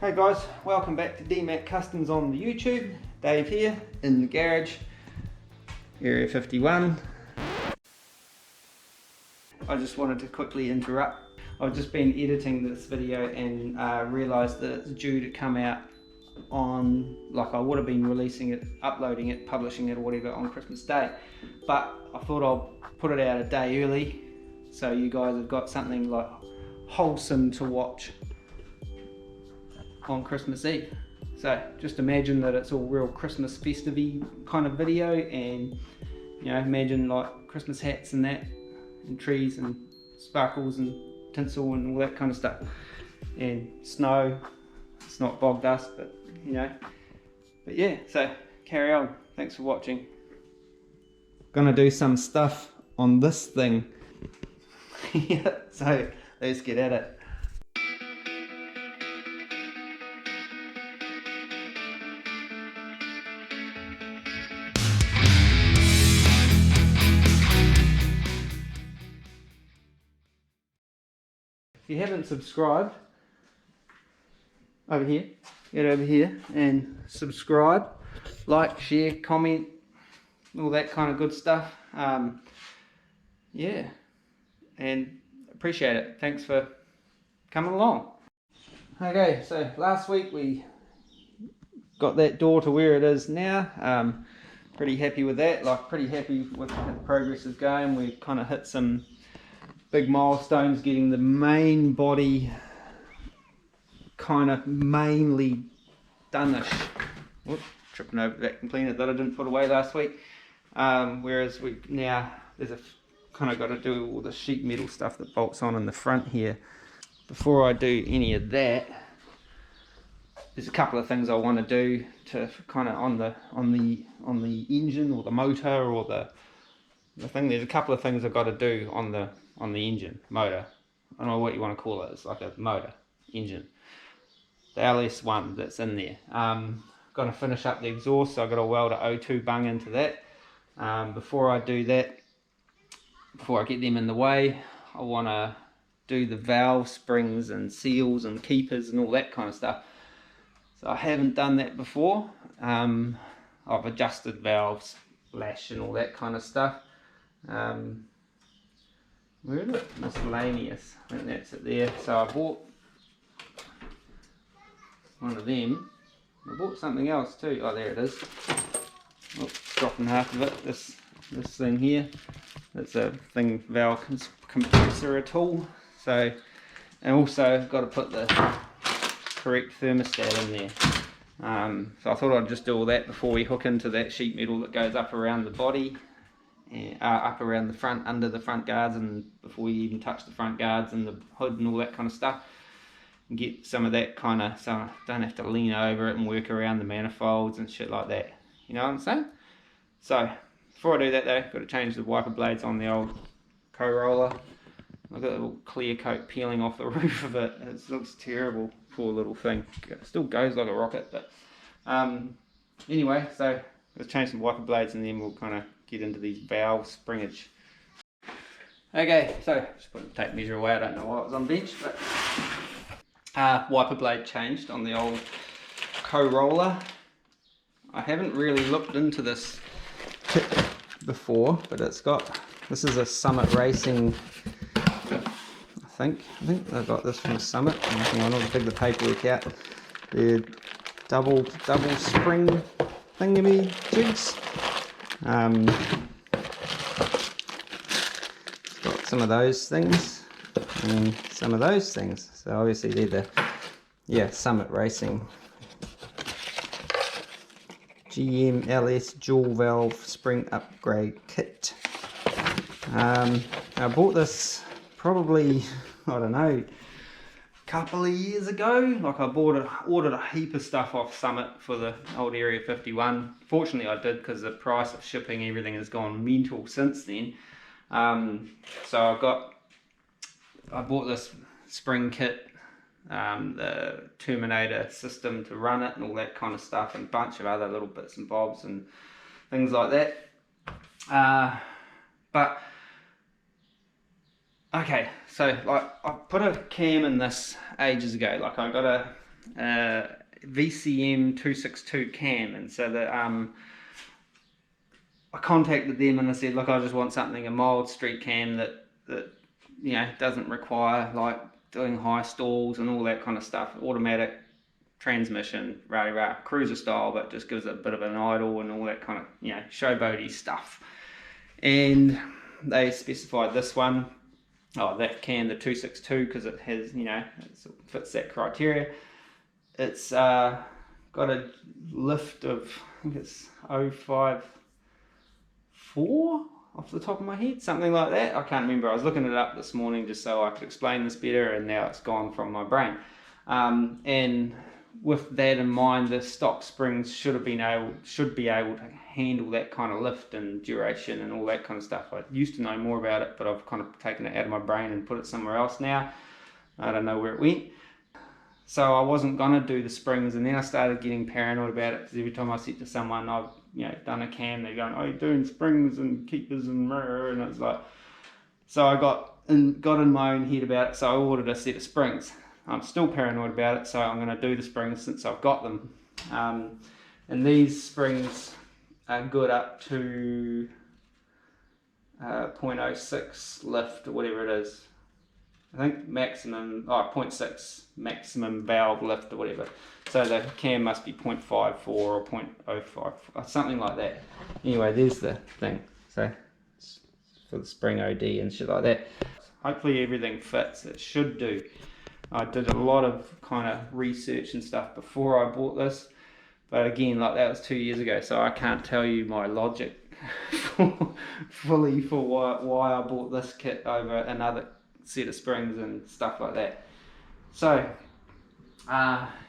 Hey guys, welcome back to DMAC Customs on the YouTube. Dave here in the garage, Area 51. I just wanted to quickly interrupt. I've just been editing this video and realised that it's due to come out on, like I would have been releasing it, uploading it, publishing it or whatever on Christmas Day. But I thought I'll put it out a day early so you guys have got something like wholesome to watch on Christmas Eve. So just imagine that it's all real Christmas festive-y kind of video, and you know, imagine like Christmas hats and that, and trees and sparkles and tinsel and all that kind of stuff, and snow. It's not bog dust, but you know. But yeah, so carry on. Thanks for watching. Gonna do some stuff on this thing. Yeah, so let's get at it. If you haven't subscribed, over here, get over here and subscribe, like, share, comment, all that kind of good stuff. Yeah, and appreciate it. Thanks for coming along. Okay, so last week we got that door to where it is now. Pretty happy with that, like pretty happy with how the progress is going. We've kind of hit some big milestones, getting the main body kind of mainly done-ish. Whoop, tripping over the vacuum cleaner that I didn't put away last week. Whereas we now there's a kind of got to do all the sheet metal stuff that bolts on in the front here. Before I do any of that, there's a couple of things I want to do to kind of on the engine or the motor or the thing. There's a couple of things I've got to do on the engine, motor. I don't know what you want to call it. It's like a motor, engine. The Ls1 that's in there. Got to finish up the exhaust, so I've got to weld an O2 bung into that. Before I do that, before I get them in the way, I want to do the valve springs and seals and keepers and all that kind of stuff. So I haven't done that before. I've adjusted valves, lash and all that kind of stuff. Where is it? Miscellaneous. I think that's it there. So I bought one of them. I bought something else too. Oh, there it is. Oh, dropping half of it. This thing here. It's a thing valve compressor tool. So, and also got to put the correct thermostat in there. So I thought I'd just do all that before we hook into that sheet metal that goes up around the body. Up around the front, under the front guards, and before we even touch the front guards and the hood and all that kind of stuff, and get some of that kind of, so I don't have to lean over it and work around the manifolds and shit like that. You know what I'm saying? So before I do that though, got to change the wiper blades on the old co-roller. I've got a little clear coat peeling off the roof of it. It looks terrible, poor little thing. It still goes like a rocket, but anyway, so let's change some wiper blades and then we'll kind of get into these valve springage. Okay, so just put the tape measure away. I don't know why it was on the bench, but wiper blade changed on the old co-roller. I haven't really looked into this kit before, but it's got, this is a Summit Racing, I think I got this from Summit. Hang on, I'll dig the paperwork out. The double spring thingy jigs. It's got some of those things and some of those things. So obviously they're the Summit Racing GM LS dual valve spring upgrade kit. I bought this probably, I don't know, couple of years ago. Like I ordered a heap of stuff off Summit for the old Area 51. Fortunately I did, because the price of shipping, everything has gone mental since then. So I bought this spring kit, the Terminator system to run it and all that kind of stuff, and a bunch of other little bits and bobs and things like that. But okay, so like I put a cam in this ages ago. Like I got a VCM 262 cam, and so that I contacted them and I said, look, I just want something, a mild street cam that you know, doesn't require like doing high stalls and all that kind of stuff, automatic transmission, rah, cruiser style, but just gives it a bit of an idle and all that kind of, you know, showboaty stuff. And they specified this one, that cam, the 262, because it has, you know, it fits that criteria. It's got a lift of, I think it's 054 off the top of my head, something like that. I can't remember. I was looking it up this morning just so I could explain this better, and now it's gone from my brain. And with that in mind, the stock springs should be able to handle that kind of lift and duration and all that kind of stuff. I used to know more about it, but I've kind of taken it out of my brain and put it somewhere else now. I don't know where it went. So I wasn't gonna do the springs, and then I started getting paranoid about it, because every time I said to someone I've, you know, done a cam, they're going, oh, you're doing springs and keepers and it's like, so I got in my own head about it. So I ordered a set of springs. I'm still paranoid about it, so I'm going to do the springs since I've got them. And these springs are good up to 0.06 lift or whatever it is. I think maximum, 0.6 maximum valve lift or whatever. So the cam must be 0.54 or 0.05, or something like that. Anyway, there's the thing. So for the spring OD and shit like that. Hopefully everything fits. It should do. I did a lot of kind of research and stuff before I bought this, but again, like, that was 2 years ago, so I can't tell you my logic fully for why I bought this kit over another set of springs and stuff like that. So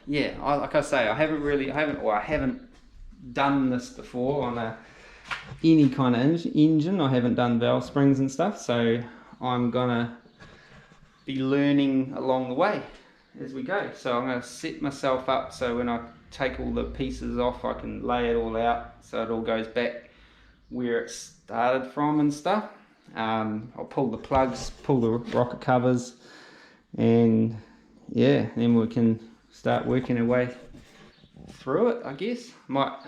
yeah, like I say, I haven't done this before on any kind of engine. I haven't done valve springs and stuff, so I'm gonna be learning along the way as we go. So I'm going to set myself up so when I take all the pieces off, I can lay it all out so it all goes back where it started from and stuff. I'll pull the plugs, pull the rocker covers, and yeah, then we can start working our way through it, I guess. Might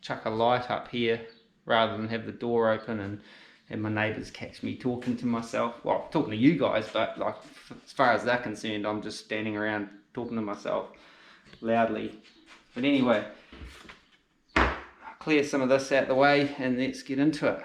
chuck a light up here rather than have the door open and my neighbours catch me talking to myself. Well, talking to you guys, but like, as far as they're concerned, I'm just standing around talking to myself loudly. But anyway, I'll clear some of this out the way and let's get into it.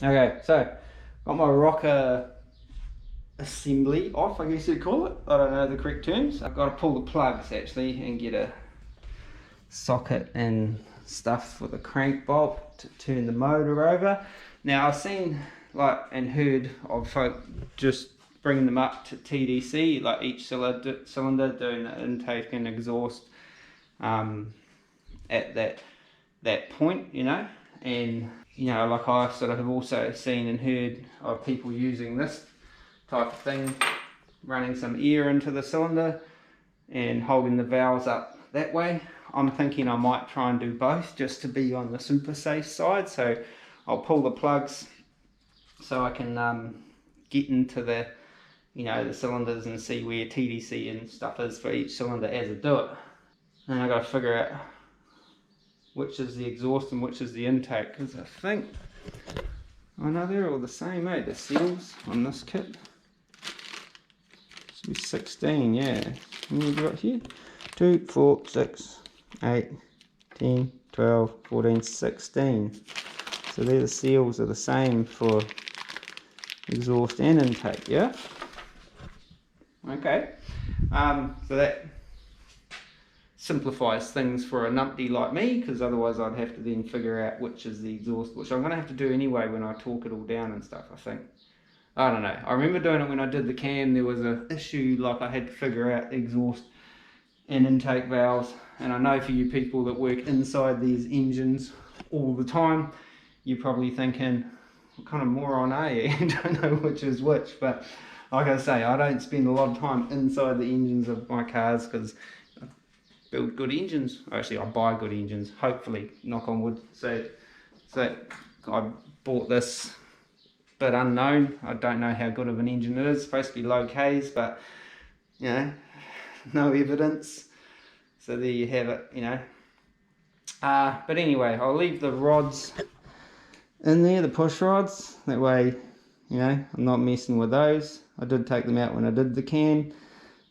Okay, so got my rocker assembly off, I guess you'd call it. I don't know the correct terms. I've got to pull the plugs actually and get a socket and stuff for the crank bolt to turn the motor over. Now I've seen and heard of folk just bringing them up to TDC, like each cylinder doing the intake and exhaust at that point, you know. And you know, like I sort of have also seen and heard of people using this type of thing, running some air into the cylinder and holding the valves up that way. I'm thinking I might try and do both just to be on the super safe side. So I'll pull the plugs so I can get into the, you know, the cylinders and see where TDC and stuff is for each cylinder as I do it. And I've got to figure out which is the exhaust and which is the intake, because I think, I know they're all the same, eh? The seals on this kit should be 16, yeah. How many have we got here? 2, 4, 6, 8, 10, 12, 14, 16. So they're the seals are the same for exhaust and intake, yeah? Okay, so that simplifies things for a numpty like me, because otherwise I'd have to then figure out which is the exhaust, which I'm going to have to do anyway when I talk it all down and stuff, I think. I don't know. I remember doing it when I did the cam. There was an issue, like I had to figure out exhaust and intake valves. And I know for you people that work inside these engines all the time, you're probably thinking, what kind of moron are you? You don't know which is which. But like I say, I don't spend a lot of time inside the engines of my cars because I build good engines. Actually, I buy good engines, hopefully, knock on wood. So I bought this bit unknown. I don't know how good of an engine it is. It's supposed to be low Ks, but you know, no evidence. So there you have it, you know. But anyway, I'll leave the rods in there, the push rods. That way, you know, I'm not messing with those. I did take them out when I did the cam,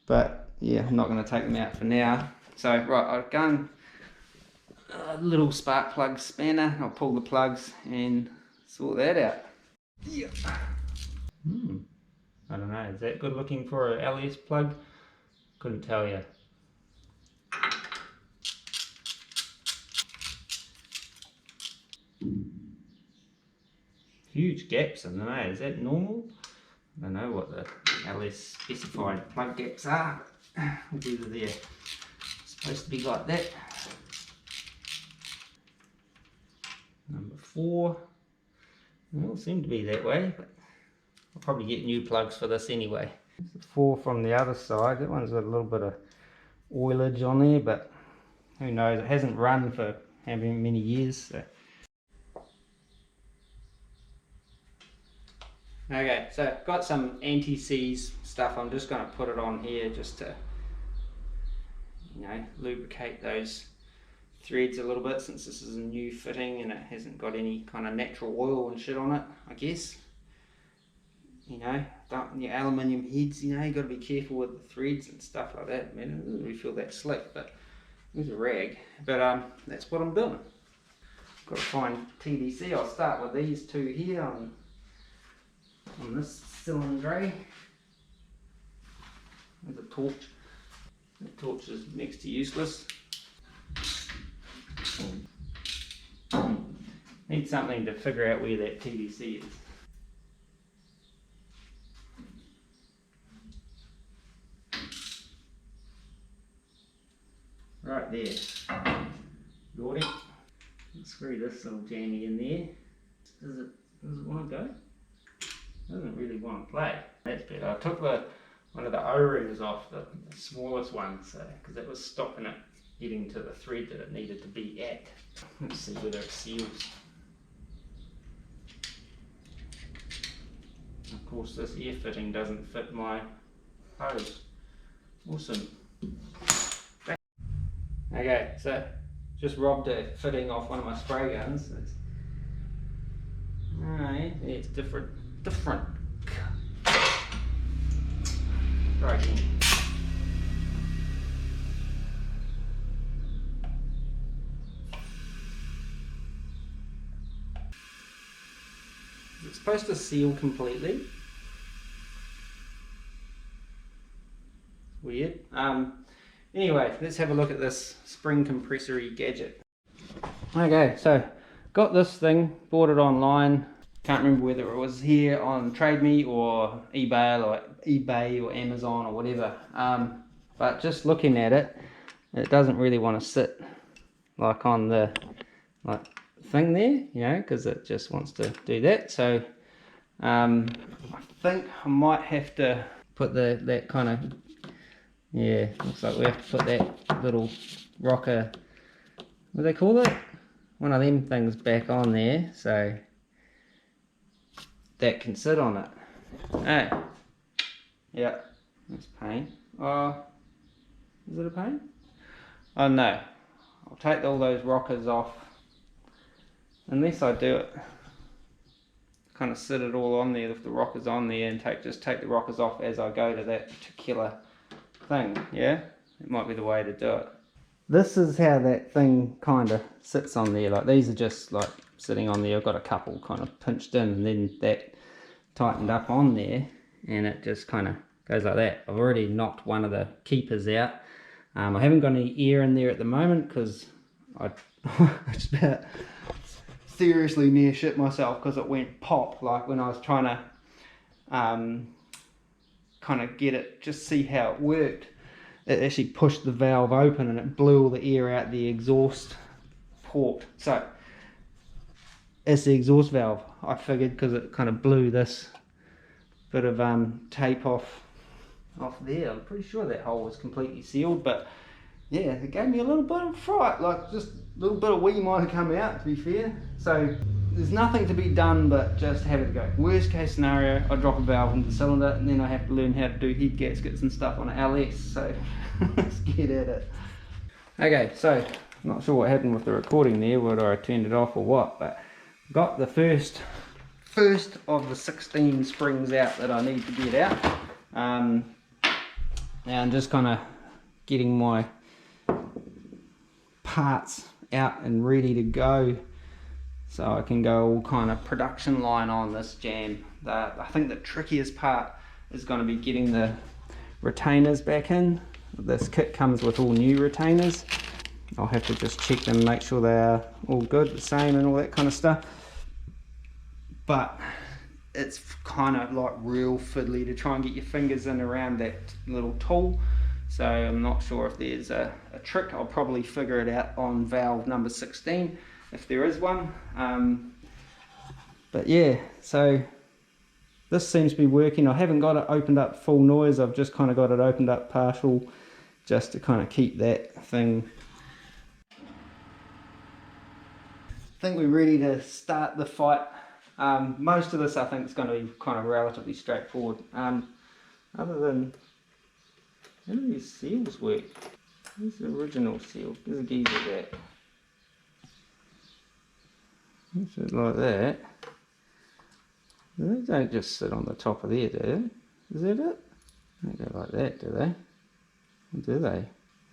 but yeah, I'm not going to take them out for now. So right, I've done a little spark plug spanner. I'll pull the plugs and sort that out. Yeah. I don't know, is that good looking for a LS plug? Couldn't tell you. Huge gaps in there, is that normal? I don't know what the LS specified plug gaps are, whether they're supposed to be like that. Number 4, well, seem to be that way, but I'll probably get new plugs for this anyway. 4 from the other side, that one's got a little bit of oilage on there, but who knows, it hasn't run for how many years. So. Okay, so got some anti-seize stuff. I'm just going to put it on here just to, you know, lubricate those threads a little bit, since this is a new fitting and it hasn't got any kind of natural oil and shit on it, I guess. You know, your aluminium heads, you know, you got to be careful with the threads and stuff like that. Man, it doesn't really feel that slick, but there's a rag. But that's what I'm doing. Got to find TDC. I'll start with these two here on this cylinder. There's a torch. The torch is next to useless. Need something to figure out where that TDC is. Right there. Got it. Screw this little jammy in there. Does it want to go? It doesn't really want to play. That's better. I took one of the O-rings off, the smallest one, so because that was stopping it getting to the thread that it needed to be at. Let's see whether it seals. Of course, this air fitting doesn't fit my hose. Awesome. Okay, so just robbed a fitting off one of my spray guns. Alright, yeah, it's different. Try again. It's supposed to seal completely. Weird. Anyway, let's have a look at this spring compressor-y gadget. Okay, so got this thing, bought it online. Can't remember whether it was here on Trade Me or eBay or Amazon or whatever. But just looking at it, it doesn't really want to sit like on the thing there, you know, because it just wants to do that. So I think I might have to put that kind of, yeah, looks like we have to put that little rocker, what do they call it? One of them things back on there, so that can sit on it. Hey, yeah, that's pain. Is it a pain? Oh no, I'll take all those rockers off, unless I do it, kind of sit it all on there with the rockers on there, and just take the rockers off as I go to that particular thing. Yeah, it might be the way to do it. This is how that thing kind of sits on there. Like these are just like sitting on there. I've got a couple kind of pinched in, and then that tightened up on there, and it just kind of goes like that. I've already knocked one of the keepers out. I haven't got any air in there at the moment because I just about seriously near shit myself because it went pop, like when I was trying to kind of get it, just see how it worked, it actually pushed the valve open and it blew all the air out the exhaust port. So it's the exhaust valve, I figured, because it kind of blew this bit of tape off there. I'm pretty sure that hole was completely sealed, but yeah, it gave me a little bit of fright, like just a little bit of wee might have come out, to be fair. So there's nothing to be done but just have it go. Worst case scenario, I drop a valve into the cylinder and then I have to learn how to do head gaskets and stuff on an LS, so let's get at it. Okay, so I'm not sure what happened with the recording there, whether I turned it off or what, but got the first of the 16 springs out that I need to get out. Now I'm just kind of getting my parts out and ready to go, so I can go all kind of production line on this jam. I think the trickiest part is going to be getting the retainers back in. This kit comes with all new retainers. I'll have to just check them, make sure they are all good, the same and all that kind of stuff. But it's kind of like real fiddly to try and get your fingers in around that little tool. So I'm not sure if there's a trick. I'll probably figure it out on valve number 16 if there is one. But yeah, so this seems to be working. I haven't got it opened up full noise. I've just kind of got it opened up partial, just to kind of keep that thing. I think we're ready to start the fight. Most of this I think is going to be kind of relatively straightforward. Other than, how do these seals work? Where's the original seal? There's a geezer there. It's like that. They don't just sit on the top of there, do they? Is that it? They go like that, do they? Or do they?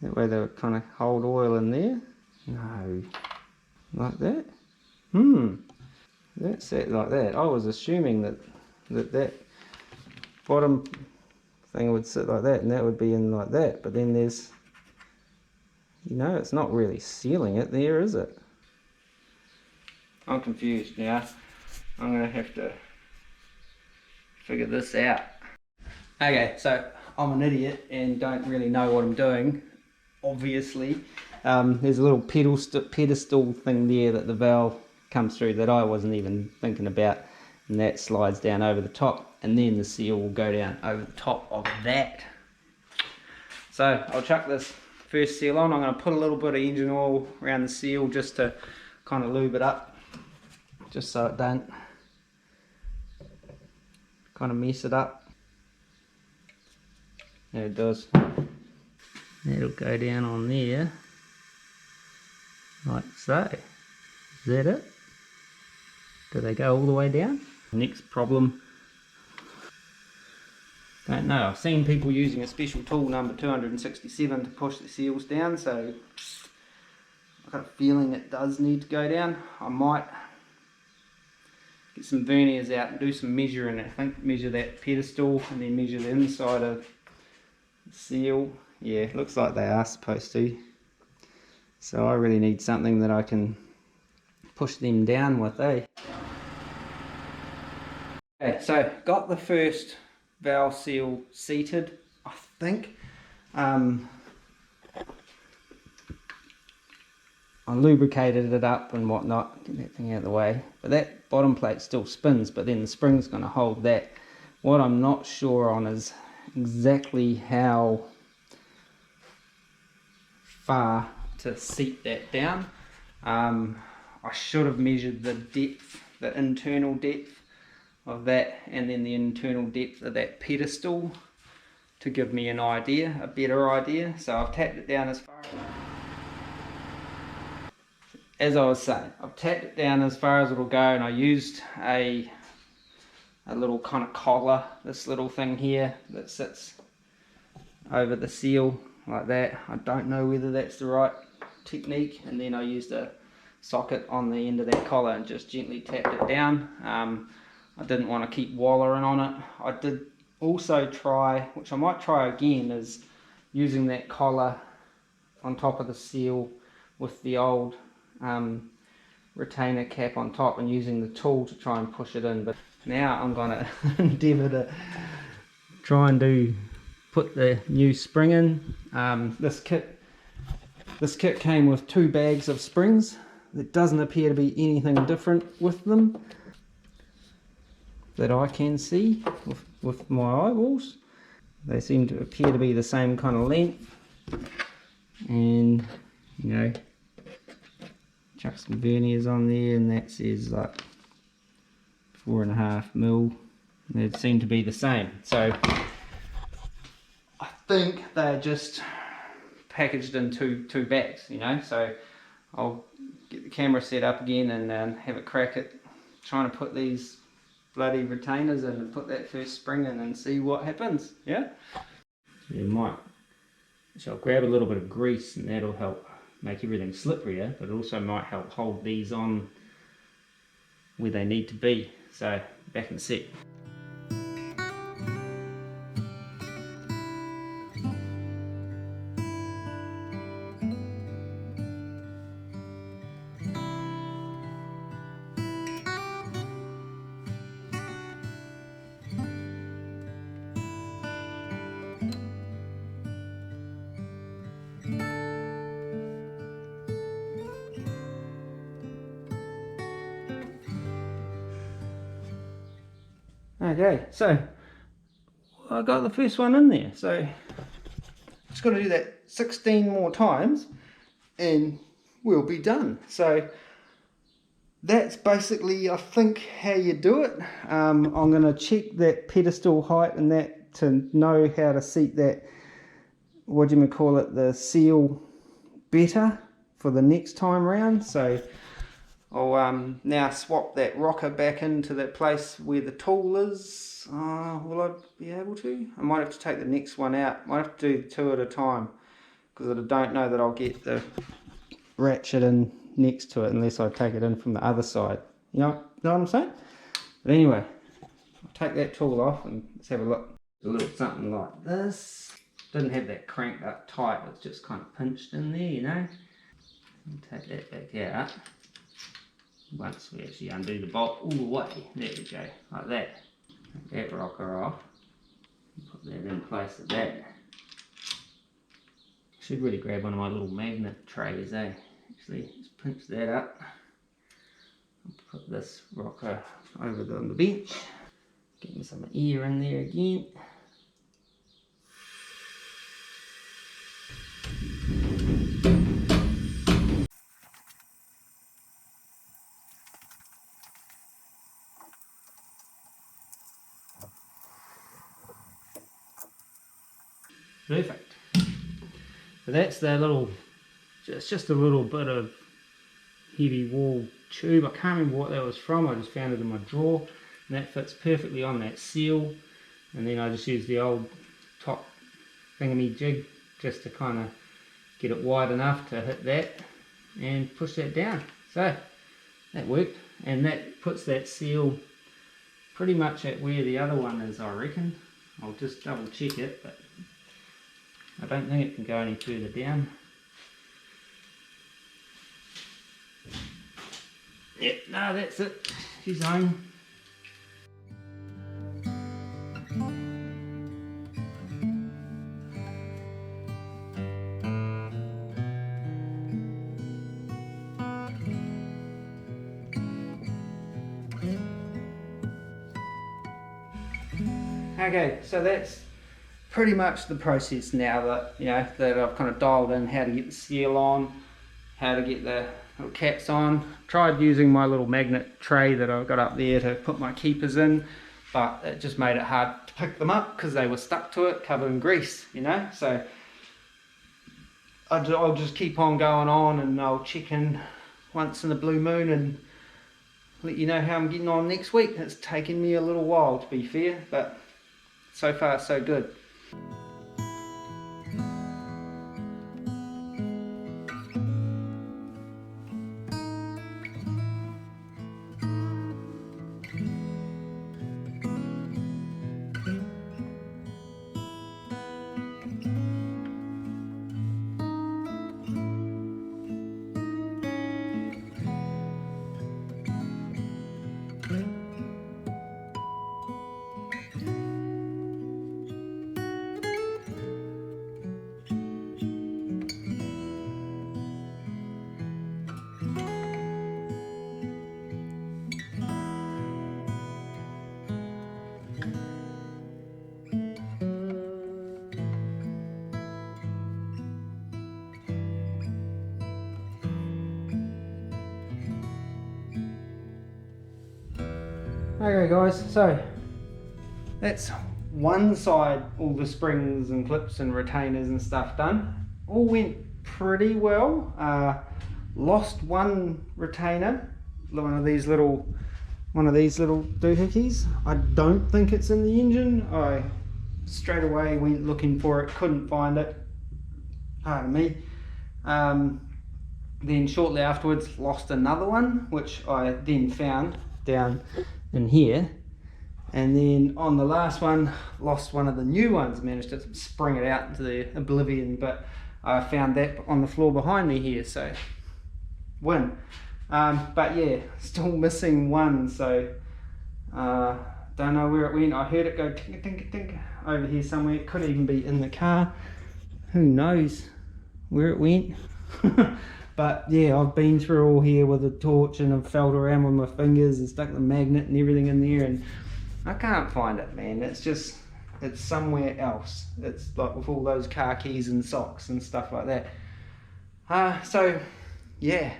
That way they would kind of hold oil in there? No. Like that? That's it, like that. I was assuming that bottom thing would sit like that and that would be in like that, but then there's, you know, it's not really sealing it there, is it? I'm confused now. I'm gonna have to figure this out. Okay, so I'm an idiot and don't really know what I'm doing, obviously. There's a little pedestal thing there that the valve comes through that I wasn't even thinking about, and that slides down over the top, and then the seal will go down over the top of that. So I'll chuck this first seal on. I'm going to put a little bit of engine oil around the seal just to kind of lube it up, just so it don't kind of mess it up. There it does. It'll go down on there like so. Is that it? Do they go all the way down? Next problem, don't know. I've seen people using a special tool number 267 to push the seals down, so I've got a feeling it does need to go down. I might get some verniers out and do some measuring. I think measure that pedestal and then measure the inside of the seal. Yeah, looks like they are supposed to. So I really need something that I can push them down with, eh? Okay, so got the first valve seal seated, I think. I lubricated it up and whatnot, get that thing out of the way. But that bottom plate still spins, but then the spring's going to hold that. What I'm not sure on is exactly how far to seat that down. I should have measured the depth, the internal depth of that, and then the internal depth of that pedestal to give me an idea, a better idea. So I've tapped it down as far as I was saying, I've tapped it down as far as it'll go, and I used a little kind of collar, this little thing here that sits over the seal like that. I don't know whether that's the right technique, and then I used a socket on the end of that collar and just gently tapped it down. I didn't want to keep wallering on it. I did also try, which I might try again, is using that collar on top of the seal with the old retainer cap on top and using the tool to try and push it in. But now I'm gonna endeavour to try and put the new spring in. This kit came with 2 bags of springs. There doesn't appear to be anything different with them that I can see with my eyeballs. They seem to appear to be the same kind of length, and you know, chuck some verniers on there, and that says like 4.5 mil. They seem to be the same, so I think they're just packaged in two bags, you know. So I'll get the camera set up again and have a crack at trying to put these bloody retainers in and put that first spring in and see what happens. Yeah, so I'll grab a little bit of grease, and that'll help make everything slipperier, but it also might help hold these on where they need to be. So back in a sec. Okay, so I got the first one in there, so just got to do that 16 more times and we'll be done. So that's basically, I think, how you do it. I'm going to check that pedestal height and that to know how to seat that, what do you call it, the seal better for the next time round. So I'll now swap that rocker back into that place where the tool is. Will I be able to? I might have to take the next one out. Might have to do 2 at a time, because I don't know that I'll get the ratchet in next to it unless I take it in from the other side. You know what I'm saying? But anyway, I'll take that tool off and let's have a look. A little something like this. Didn't have that cranked up tight, it's just kind of pinched in there, you know. Take that back out. Once we actually undo the bolt all the way, there we go, like that. Take that rocker off, put that in place of that. Should really grab one of my little magnet trays, eh? Actually, just pinch that up. Put this rocker over on the bench. Get me some air in there again. Perfect. So that's the little, it's just a little bit of heavy wall tube. I can't remember what that was from. I just found it in my drawer, and that fits perfectly on that seal. And then I just use the old top thingy jig just to kind of get it wide enough to hit that and push that down. So that worked, and that puts that seal pretty much at where the other one is, I reckon. I'll just double check it, but I don't think it can go any further down. Yep, no, that's it. She's on. Okay, so that's pretty much the process now that, you know, that I've kind of dialed in how to get the seal on, how to get the little caps on. Tried using my little magnet tray that I've got up there to put my keepers in, but it just made it hard to pick them up because they were stuck to it, covered in grease, you know. So I'll just keep on going on, and I'll check in once in the blue moon and let you know how I'm getting on next week. It's taken me a little while, to be fair, but so far so good. Okay guys, so that's one side, all the springs and clips and retainers and stuff done. All went pretty well. Lost one retainer, one of these little doohickeys. I don't think it's in the engine. I straight away went looking for it, couldn't find it. Pardon me. Then shortly afterwards lost another one, which I then found down in here. And then on the last one, lost one of the new ones, managed to spring it out into the oblivion, but I found that on the floor behind me here, so win. But yeah, still missing one, so don't know where it went. I heard it go tink tink tink over here somewhere. It could even be in the car. Who knows where it went? But yeah, I've been through all here with a torch and I've felt around with my fingers and stuck the magnet and everything in there, and I can't find it, man. It's just, it's somewhere else. It's like with all those car keys and socks and stuff like that. So yeah,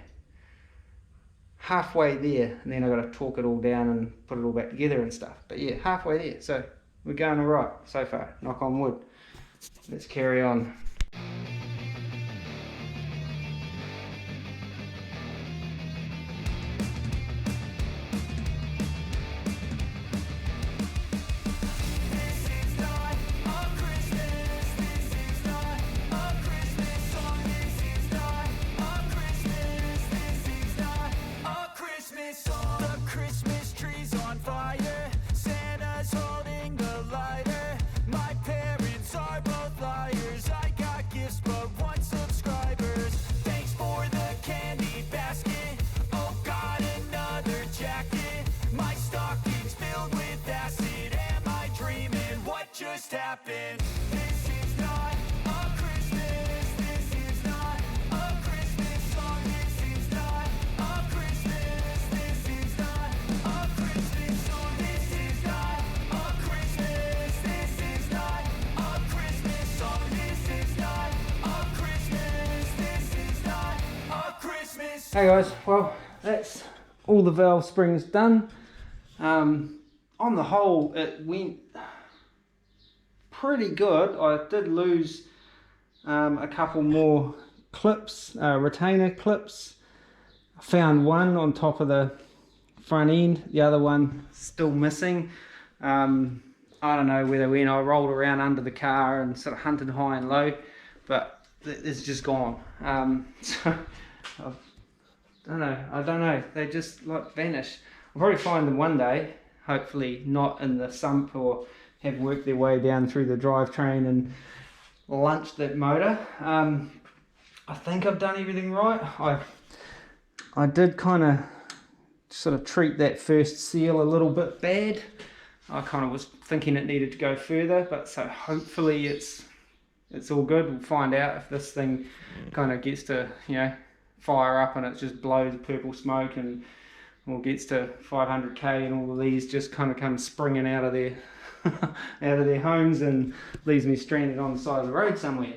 halfway there, and then I've got to torque it all down and put it all back together and stuff. But yeah, halfway there, so we're going all right so far, knock on wood. Let's carry on. Happened. This is not a Christmas. This is not a Christmas song. This is not a Christmas. This is not a Christmas song. This is not a Christmas. This is not a Christmas song. This is not a Christmas. This is not a Christmas. Hey guys, well that's all the valve springs done. On the whole, it went pretty good. I did lose a couple more clips, retainer clips. I found one on top of the front end, the other one still missing. I don't know where they went. I rolled around under the car and sort of hunted high and low, but it's just gone. So I don't know, they just like vanish. I'll probably find them one day, hopefully not in the sump, or have worked their way down through the drivetrain and lunched that motor. I think I've done everything right. I did kind of sort of treat that first seal a little bit bad. I kind of was thinking it needed to go further, but so hopefully it's all good. We'll find out if this thing kind of gets to, you know, fire up and it just blows purple smoke, and or gets to 500k and all of these just kind of come springing out of their out of their homes and leaves me stranded on the side of the road somewhere.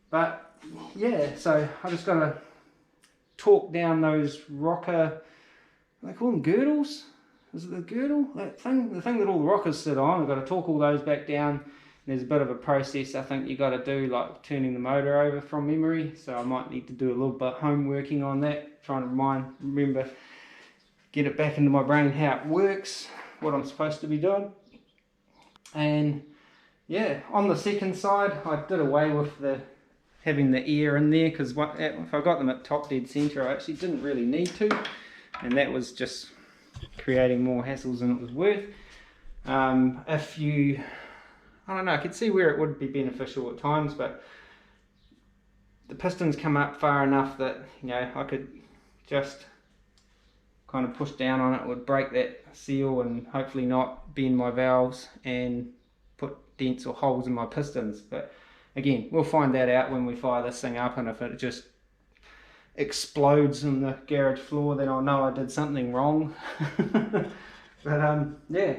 But yeah, so I just got to torque down those rocker, they call them girdles, is it the girdle, that thing, the thing that all the rockers sit on. I've got to torque all those back down. There's a bit of a process I think you got to do, like turning the motor over from memory, so I might need to do a little bit of home working on that, trying to remember, get it back into my brain how it works, what I'm supposed to be doing. And yeah, on the second side I did away with having the air in there, because if I got them at top dead center I actually didn't really need to, and that was just creating more hassles than it was worth. If you, I don't know, I could see where it would be beneficial at times, but the pistons come up far enough that, you know, I could just kind of push down on it. It would break that seal and hopefully not bend my valves and put dents or holes in my pistons. But again, we'll find that out when we fire this thing up, and if it just explodes on the garage floor, then I'll know I did something wrong. But yeah,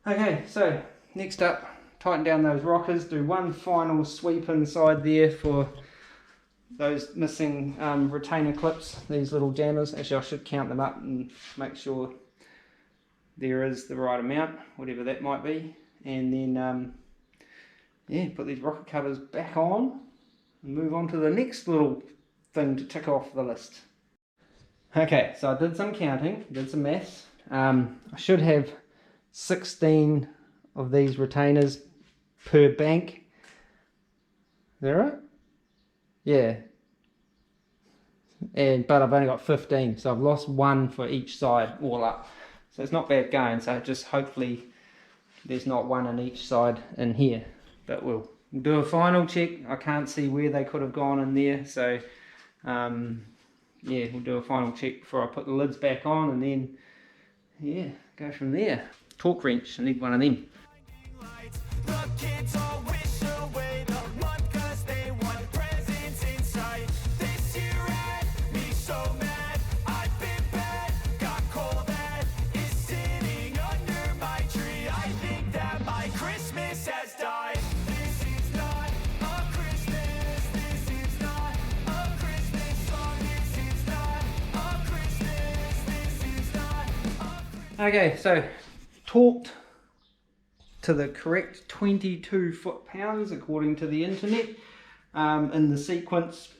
okay, so next up, tighten down those rockers, do one final sweep inside there for those missing retainer clips, these little jammers. Actually I should count them up and make sure there is the right amount, whatever that might be, and then yeah, put these rocket covers back on and move on to the next little thing to tick off the list. Okay, so I did some counting, did some maths. I should have 16 of these retainers per bank. Is that right? Yeah. But I've only got 15, so I've lost one for each side all up. So it's not bad going, so just hopefully there's not one on each side in here. But we'll do a final check. I can't see where they could have gone in there, so yeah, we'll do a final check before I put the lids back on, and then yeah, go from there. Torque wrench, I need one of them. The kids all wish away the month 'cause they want presents in sight. This year had me so mad, I've been bad, got coal that is sitting under my tree. I think that my Christmas has died. This is not a Christmas, this is not a Christmas song, this is not a Christmas, this is not a Christmas. Okay, so torqued to the correct 22 foot-pounds according to the internet, in the sequence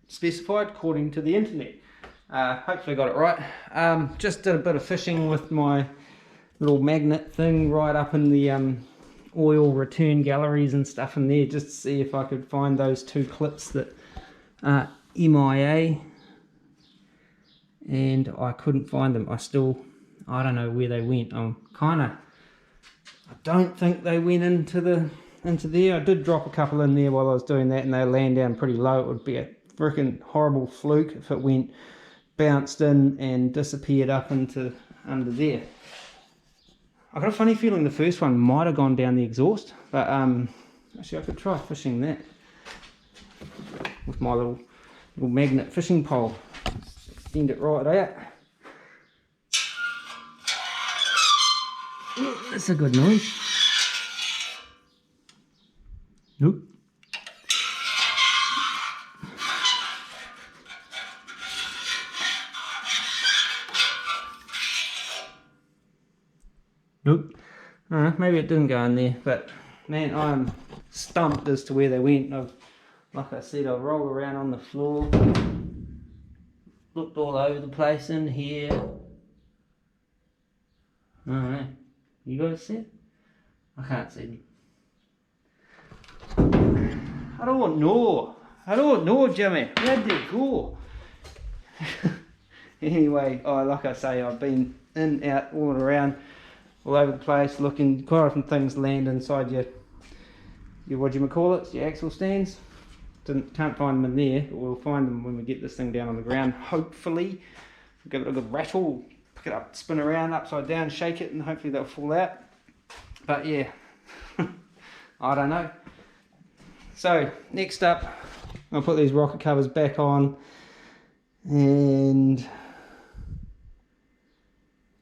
specified according to the internet. Hopefully got it right. Just did a bit of fishing with my little magnet thing right up in the oil return galleries and stuff in there, just to see if I could find those two clips that are MIA, and I couldn't find them. I don't know where they went. I don't think they went into there. I did drop a couple in there while I was doing that, and they land down pretty low. It would be a freaking horrible fluke if it went, bounced in and disappeared up into under there. I got a funny feeling the first one might have gone down the exhaust, but actually I could try fishing that with my little magnet fishing pole. Extend it right out. That's a good noise. Nope. Nope. I don't know, maybe it didn't go in there, but man, I'm stumped as to where they went. Like I said, I've rolled around on the floor, looked all over the place in here. I don't know. You guys see it? I can't see them. I don't know, Jimmy. Where'd they go? Anyway, like I say, I've been in, out, all around, all over the place, looking. Quite often things land inside your what do you call it? Your axle stands. Can't find them in there, but we'll find them when we get this thing down on the ground. Hopefully, give it a good rattle. Pick it up, spin around, upside down, shake it, and hopefully they'll fall out. But yeah, I don't know. So next up, I'll put these rocket covers back on, and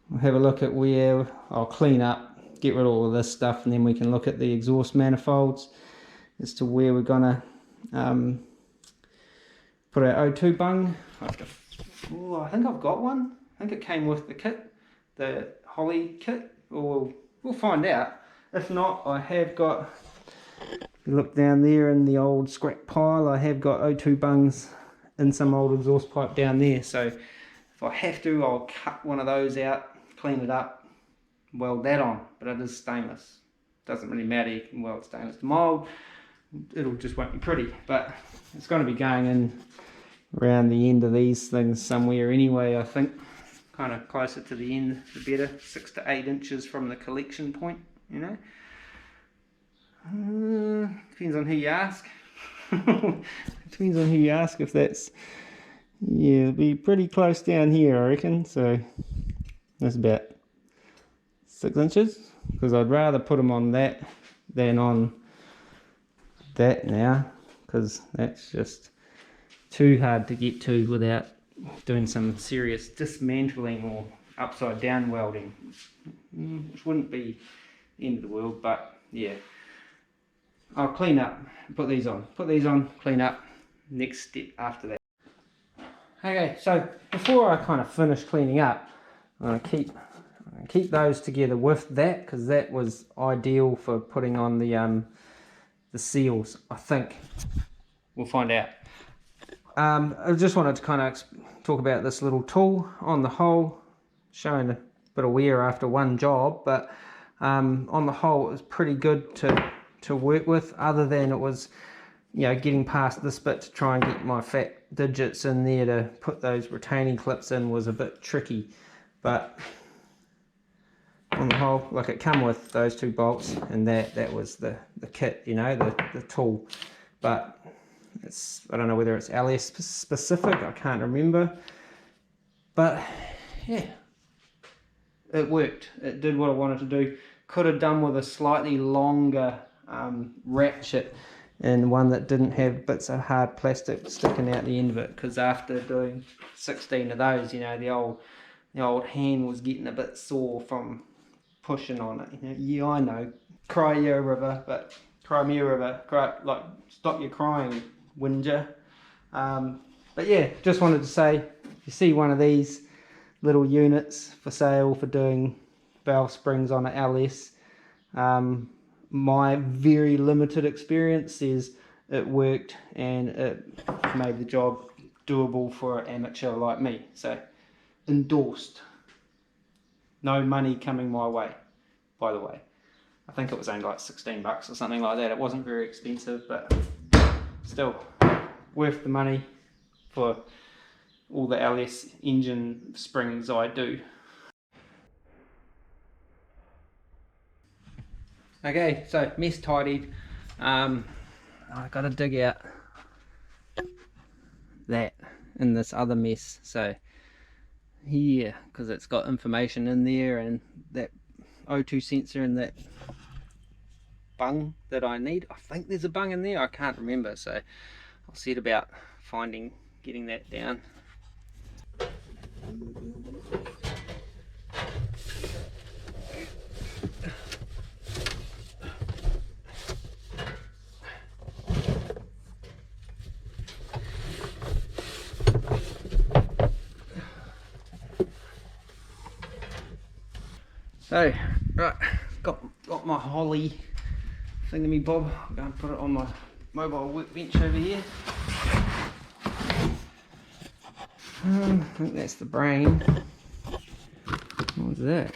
we'll have a look at where I'll clean up, get rid of all of this stuff, and then we can look at the exhaust manifolds as to where we're gonna put our O2 bung. I think I've got one. I think it came with the kit, the Holley kit, or we'll find out. If not, I have got, you look down there in the old scrap pile, I have got O2 bungs in some old exhaust pipe down there. So if I have to, I'll cut one of those out, clean it up, weld that on. But it is stainless. Doesn't really matter, you can weld stainless to mould. It'll just won't be pretty, but it's going to be going in around the end of these things somewhere anyway, I think. Kind of closer to the end, the better. 6 to 8 inches from the collection point, you know. Depends on who you ask. Depends on who you ask if that's, yeah, it'll be pretty close down here, I reckon. So that's about 6 inches, because I'd rather put them on that than on that now, because that's just too hard to get to without doing some serious dismantling or upside down welding, which wouldn't be the end of the world. But yeah, I'll clean up, put these on, clean up, next step after that. Okay, so before I kind of finish cleaning up, I'm going to keep those together with that, because that was ideal for putting on the seals, I think. We'll find out. I just wanted to kind of talk about this little tool on the whole, showing a bit of wear after one job, but on the whole it was pretty good to work with, other than it was, you know, getting past this bit to try and get my fat digits in there to put those retaining clips in was a bit tricky. But on the whole, like, it come with those 2 bolts, and that was the kit, you know, the tool. But it's, I don't know whether it's LS specific, I can't remember, but yeah, it worked. It did what I wanted to do. Could have done with a slightly longer ratchet, and one that didn't have bits of hard plastic sticking out the end of it, because after doing 16 of those, you know, the old hand was getting a bit sore from pushing on it. You know, yeah, I know, cry me a river, like, stop your crying, whinger. But yeah, just wanted to say, if you see one of these little units for sale for doing valve springs on an LS, my very limited experience says it worked, and it made the job doable for an amateur like me. So, endorsed. No money coming my way, by the way. I think it was only like 16 bucks or something like that. It wasn't very expensive, but still worth the money for all the LS engine springs I do. Okay, so mess tidied. I got to dig out that in this other mess. So here, because it's got information in there, and that O2 sensor and that bung that I need. I think there's a bung in there, I can't remember, so I'll see it about getting that down. So, right, got my Holley thingy bob. I'm going to put it on my mobile workbench over here. I think that's the brain. What's that?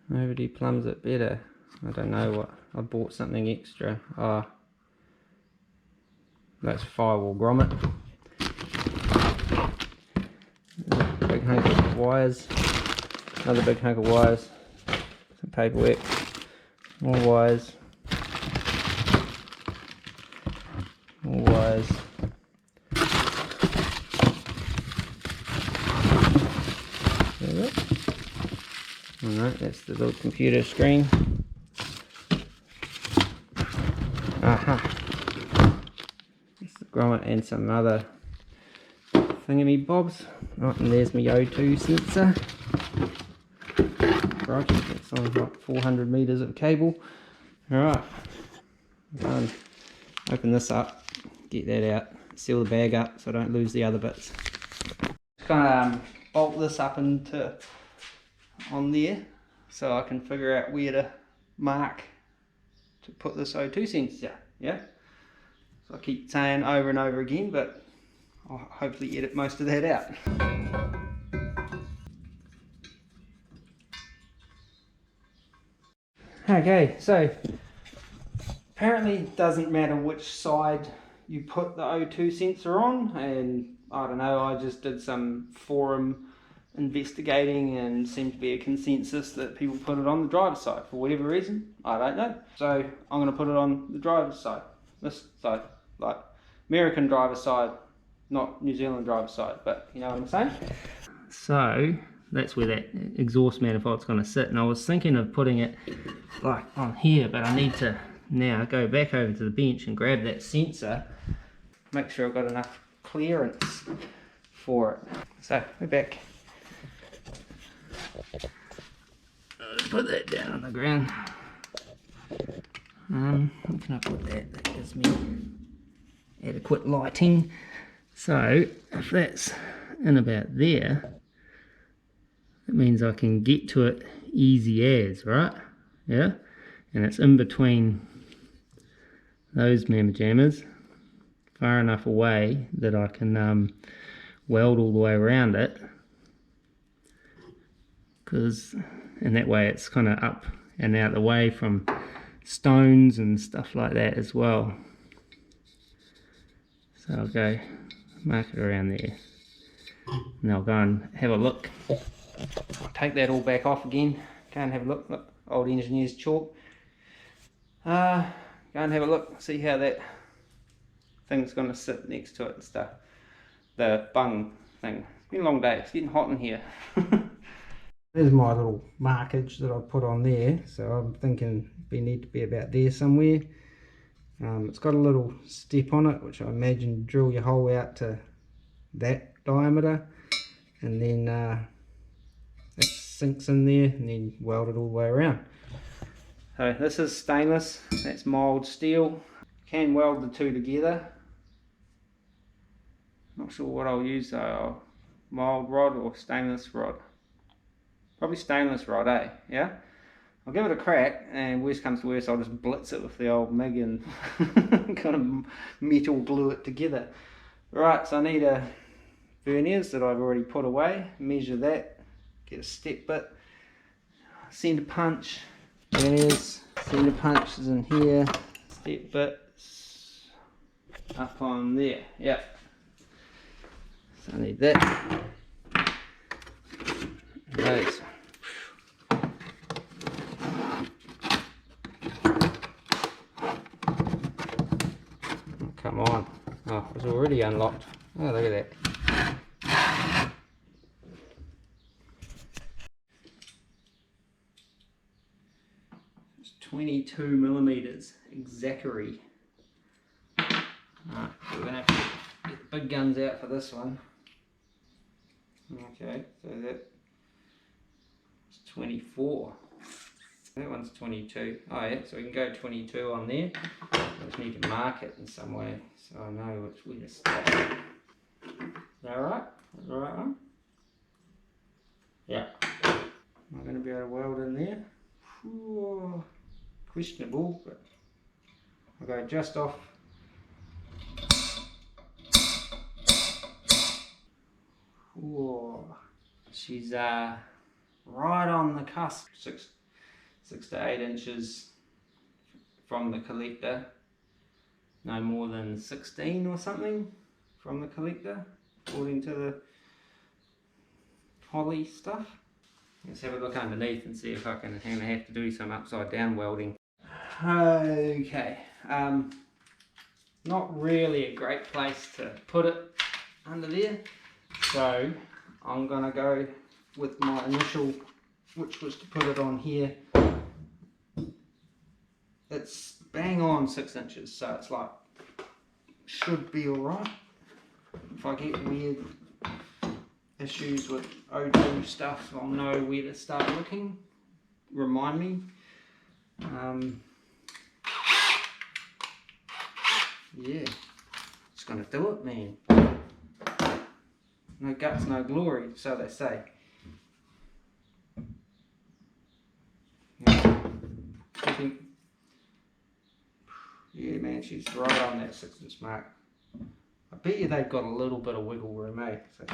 Nobody plumbs it better. I don't know what. I bought something extra. That's firewall grommet. Big hunk of wires. Another big hunk of wires. Some paperwork. More wires. More wires. There we go. Alright, that's the little computer screen. Aha. That's the grommet and some other thingy bobs. Right, and there's my O2 sensor. Right, it's on like 400 meters of cable. Alright, open this up, get that out, seal the bag up so I don't lose the other bits. Just gonna bolt this up into on there so I can figure out where to mark to put this O2 sensor. Yeah, so I keep saying over and over again, but I'll hopefully edit most of that out. Okay, so apparently it doesn't matter which side you put the O2 sensor on, and I don't know, I just did some forum investigating and seemed to be a consensus that people put it on the driver's side for whatever reason. I don't know. So I'm going to put it on the driver's side, this side, like American driver's side, not New Zealand driver's side, but you know what I'm saying? So that's where that exhaust manifold's going to sit, and I was thinking of putting it like on here, but I need to now go back over to the bench and grab that sensor, make sure I've got enough clearance for it. So we're back. Put that down on the ground. How can I put that? That gives me adequate lighting. So if that's in about there, it means I can get to it easy as, right? Yeah, and it's in between those mamma jammers, far enough away that I can weld all the way around it, and that way it's kind of up and out of the way from stones and stuff like that as well. So I'll go mark it around there, and I'll go and have a look. I'll take that all back off again, go and have a look. Look, old engineer's chalk. Go and have a look, see how that thing's going to sit next to it and stuff. The bung thing. It's been a long day, it's getting hot in here. There's my little markage that I put on there, so I'm thinking we need to be about there somewhere. It's got a little step on it, which I imagine drill your hole out to that diameter, and then it sinks in there, and then weld it all the way around. So this is stainless, that's mild steel. Can weld the two together. Not sure what I'll use though, mild rod or stainless rod. Probably stainless rod, eh? Yeah? I'll give it a crack, and worst comes to worst, I'll just blitz it with the old MIG and kind of metal glue it together. Right, so I need a verniers that I've already put away, measure that, get a step bit, center punch, verniers, center punch is in here, step bits up on there, yep. So I need that. Those. Oh, come on. Oh, it was already unlocked. Oh, look at that. It's 22 millimeters, exactly. Alright, so we're going to have to get the big guns out for this one. Okay, so that's 24. That one's 22. Oh yeah, so we can go 22 on there. I just need to mark it in some way so I know which way to stop. Is that alright? Is that the right one? Yeah. Am I going to be able to weld in there? Ooh, questionable, but I'll go just off. Ooh, she's right on the cusp, 6 to 8 inches from the collector, no more than 16 or something from the collector, according to the Holley stuff. Let's have a look underneath and see if I can have to do some upside down welding. Okay, not really a great place to put it under there, so I'm gonna go with my initial, which was to put it on here. It's bang on 6 inches, so it's like, should be alright. If I get weird issues with O2 stuff, I'll know where to start looking. Remind me. Yeah, just gonna do it, man. No guts, no glory, so they say. Yeah, man, she's right on that 6 inch mark. I bet you they've got a little bit of wiggle room, eh? So.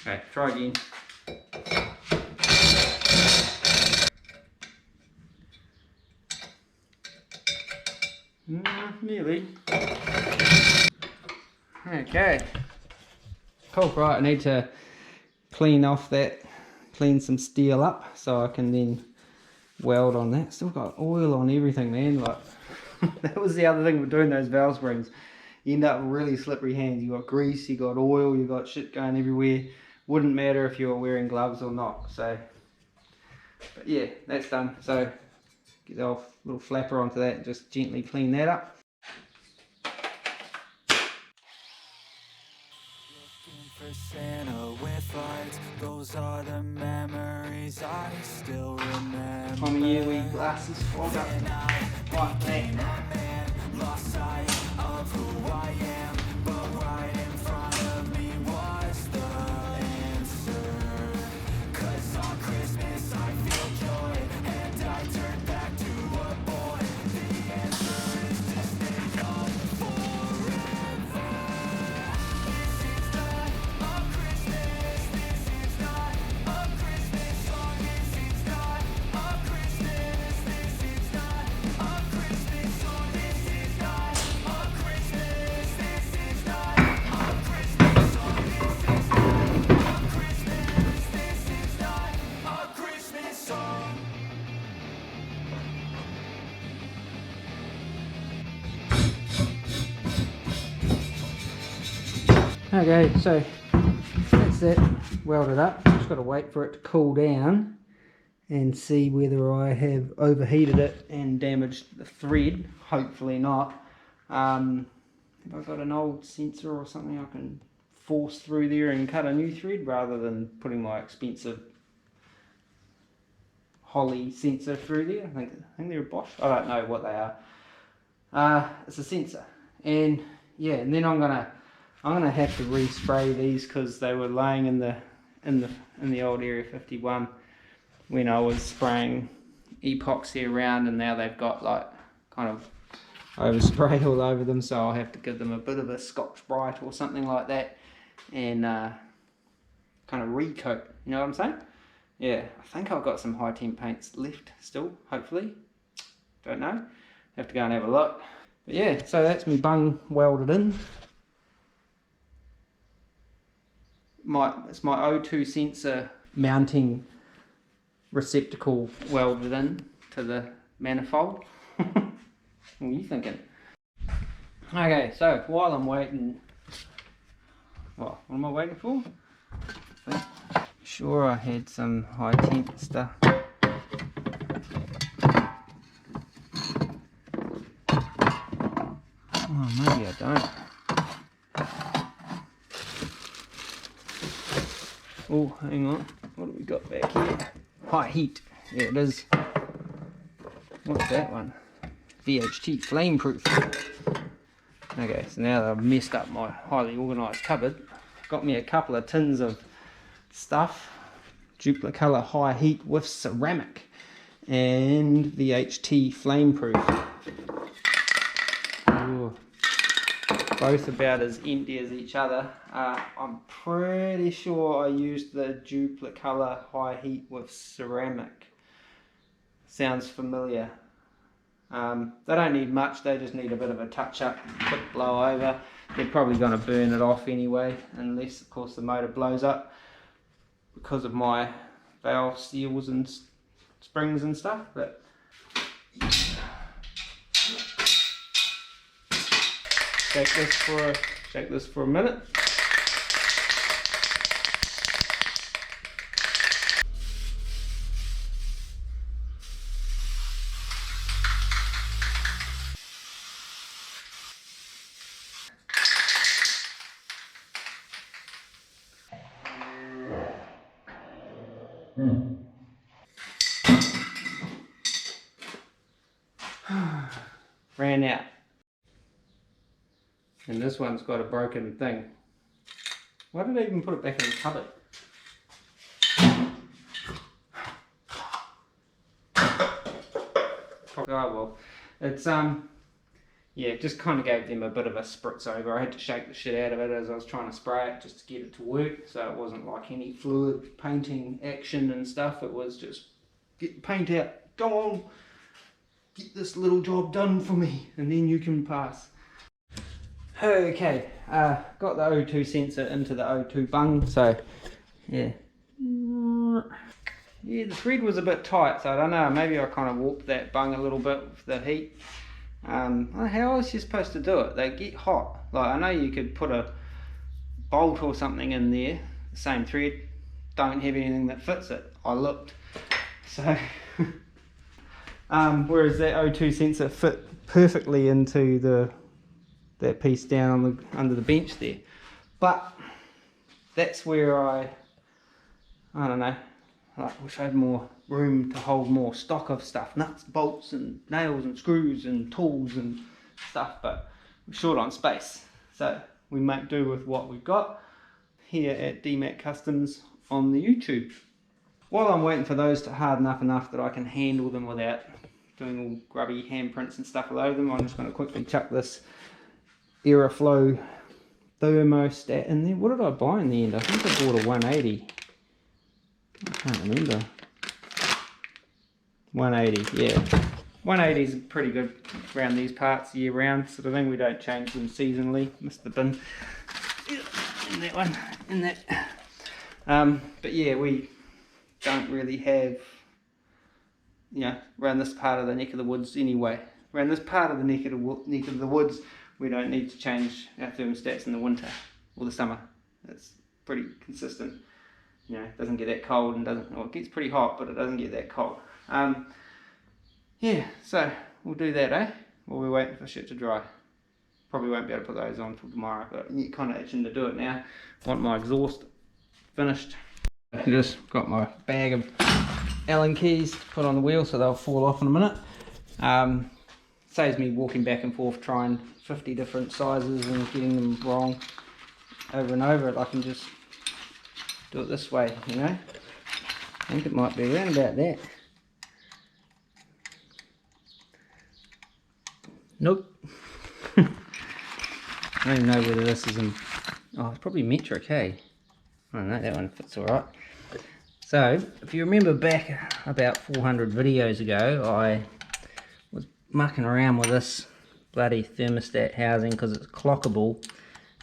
Okay, try again. Nearly. Okay. Cool, right, I need to clean off that, clean some steel up so I can then weld on that. Still got oil on everything, man. Like that was the other thing with doing those valve springs. You end up with really slippery hands. You got grease, you got oil, you got shit going everywhere. Wouldn't matter if you were wearing gloves or not. So, but yeah, that's done. So get the little flapper onto that and just gently clean that up. For Santa with lights, those are the memories I still remember. Time of year we glasses fog up like that. Man, lost sight of who I am, but right in front of me was the answer. 'Cause on Christmas I feel joy, and I turn back to a boy. The answer is to stay young forever. This is not a Christmas, this is not a Christmas song, this is not a Christmas, this is not a Christmas song, this is not a Christmas, this is not a Christmas song, this is not a Christmas, this is not a Christmas song. Okay, so that's that welded up. Just got to wait for it to cool down and see whether I have overheated it and damaged the thread. Hopefully not. Have I got an old sensor or something I can force through there and cut a new thread rather than putting my expensive Holley sensor through there? I think they're a Bosch. I don't know what they are. It's a sensor, and yeah, and then I'm gonna have to respray these because they were laying in the old Area 51 when I was spraying epoxy around, and now they've got like kind of overspray all over them, so I'll have to give them a bit of a Scotch Brite or something like that and kind of recoat, you know what I'm saying? Yeah, I think I've got some high temp paints left still, hopefully, don't know, have to go and have a look. But yeah, so that's me bung welded in. It's my O2 sensor mounting receptacle welded in to the manifold. What are you thinking? Okay, so while I'm waiting, what am I waiting for? Sure, I had some high temp stuff. Oh, maybe I don't. Oh, hang on. What have we got back here? High heat. Yeah, it is. What's that one? VHT flameproof. Okay, so now that I've messed up my highly organised cupboard, got me a couple of tins of stuff. Duplicolor high heat with ceramic and VHT flameproof. Ooh. Both about as empty as each other. I'm pretty sure I used the Duplicolor high heat with ceramic. Sounds familiar. They don't need much, they just need a bit of a touch up, quick blow over. They're probably going to burn it off anyway, unless of course the motor blows up because of my valve seals and springs and stuff. But shake this for a minute. Ran out. And this one's got a broken thing. Why did I even put it back in the cupboard? Oh well. It's yeah, just kind of gave them a bit of a spritz over. I had to shake the shit out of it as I was trying to spray it just to get it to work, so it wasn't like any fluid painting action and stuff. It was just get the paint out, go on, get this little job done for me, and then you can pass. Okay, got the O2 sensor into the O2 bung, so yeah. Yeah, the thread was a bit tight, so I don't know, maybe I kind of warped that bung a little bit with the heat. How else are you supposed to do it? They get hot. Like, I know you could put a bolt or something in there, the same thread, don't have anything that fits it. I looked. So, whereas that O2 sensor fit perfectly into that piece down on under the bench there. But that's where I don't know, I wish I had more room to hold more stock of stuff, nuts, bolts and nails and screws and tools and stuff, but we're short on space, so we make do with what we've got here at DMAC Customs on the YouTube. While I'm waiting for those to harden up enough that I can handle them without doing all grubby handprints and stuff all over them, I'm just going to quickly chuck this Aeroflow thermostat in there. What did I buy in the end? I think I bought a 180. I can't remember. 180, yeah. 180 is pretty good around these parts year round sort of thing. We don't change them seasonally. Missed the bin. In that one. In that. But yeah, we don't really have, you know, around this part of the neck of the woods anyway. Around this part of the neck of the woods, we don't need to change our thermostats in the winter or the summer. It's pretty consistent. You know, it doesn't get that cold and doesn't, well, it gets pretty hot, but it doesn't get that cold. Yeah, so we'll do that, eh? While we're waiting for shit to dry. Probably won't be able to put those on until tomorrow, but you're kind of itching to do it now. Want my exhaust finished. I just got my bag of Allen keys to put on the wheel so they'll fall off in a minute. Saves me walking back and forth trying 50 different sizes and getting them wrong over and over. I can just do it this way, you know. I think it might be around about that. Nope. I don't even know whether this is in, oh, it's probably metric, hey. I don't know, that one fits alright. So, if you remember back about 400 videos ago, I was mucking around with this bloody thermostat housing because it's clockable,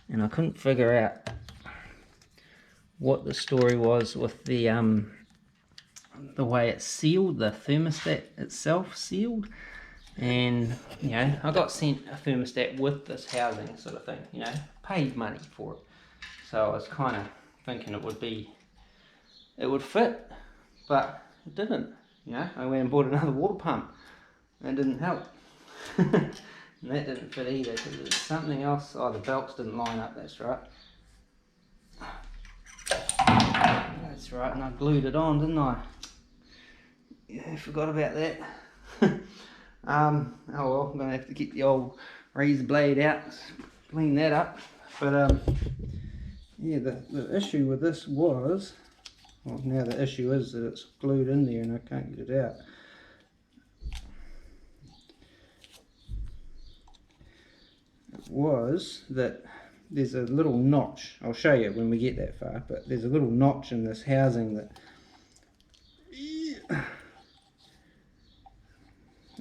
and I couldn't figure out what the story was with the way it's sealed, the thermostat itself sealed. And you know, I got sent a thermostat with this housing sort of thing, you know, paid money for it, so I was kind of thinking it would fit, but it didn't. You know, I went and bought another water pump and it didn't help. And that didn't fit either because there's something else. Oh, the belts didn't line up, that's right. That's right, and I glued it on, didn't I? Yeah, I forgot about that. Oh well, I'm gonna have to get the old razor blade out, clean that up. But yeah, the issue with this was, well, now the issue is that it's glued in there and I can't get it out. It was that there's a little notch. I'll show you when we get that far, but there's a little notch in this housing that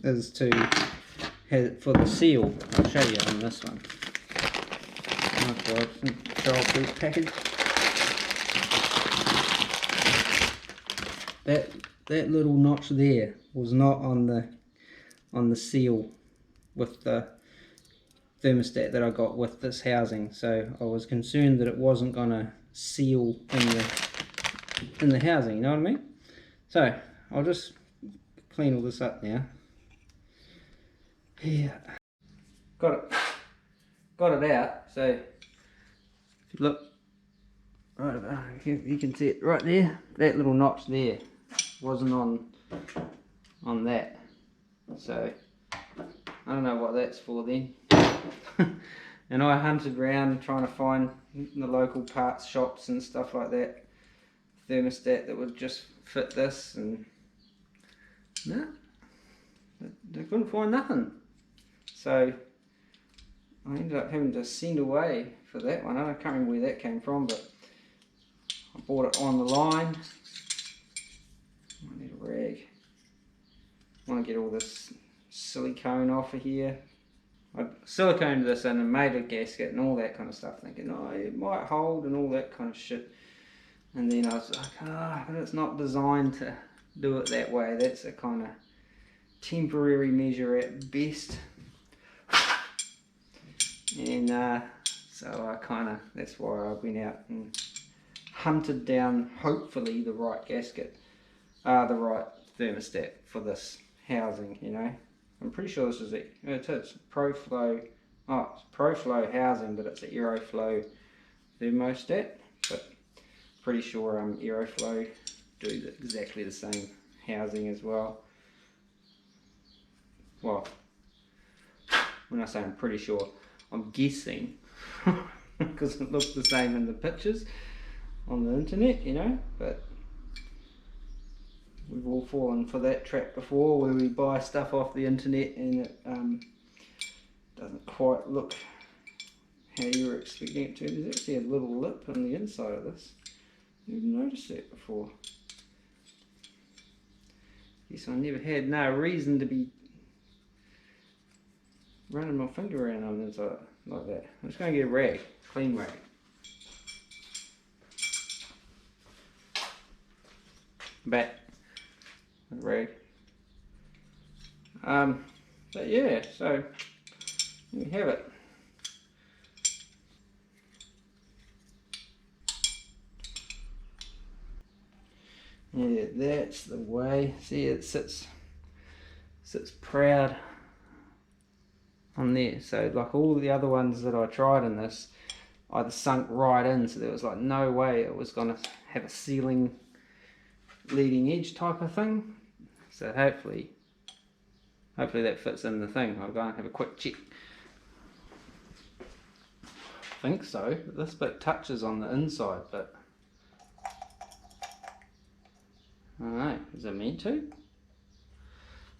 is to have for the seal. I'll show you on this one. Oh god, childproof package. That little notch there was not on the seal with the thermostat that I got with this housing, so I was concerned that it wasn't gonna seal in the housing, you know what I mean? So I'll just clean all this up now. Yeah, got it out. So if you look right about, you can see it right there. That little notch there wasn't on that, so I don't know what that's for then. And I hunted around trying to find the local parts shops and stuff like that, thermostat that would just fit this, and no, they couldn't find nothing. So I ended up having to send away for that one. I can't remember where that came from, but I bought it on the line. I need a rag. I want to get all this silicone off of here. I siliconed this in and made a gasket and all that kind of stuff, thinking, oh, it might hold and all that kind of shit. And then I was like, but it's not designed to do it that way. That's a kind of temporary measure at best. And so that's why I went out and hunted down, hopefully, the right gasket, the right thermostat for this housing, you know. I'm pretty sure this is it. It's ProFlow. Oh, it's ProFlow housing, but it's an Aeroflow thermostat. But Pretty sure Aeroflow do exactly the same housing as well. Well, when I say I'm pretty sure, I'm guessing because it looks the same in the pictures on the internet, you know, but we've all fallen for that trap before where we buy stuff off the internet and it doesn't quite look how you were expecting it to. There's actually a little lip on the inside of this. You've noticed that before. Yes, I never had no reason to be running my finger around on the inside like that. I'm just going to get a rag, clean rag. Back with a rag. But yeah, so there we have it. Yeah, that's the way. See, it sits proud on there. So like all the other ones that I tried in this, either sunk right in, so there was like no way it was going to have a ceiling leading edge type of thing. So hopefully that fits in the thing. I'll go and have a quick check. I think so. This bit touches on the inside, but I don't know, is it meant to?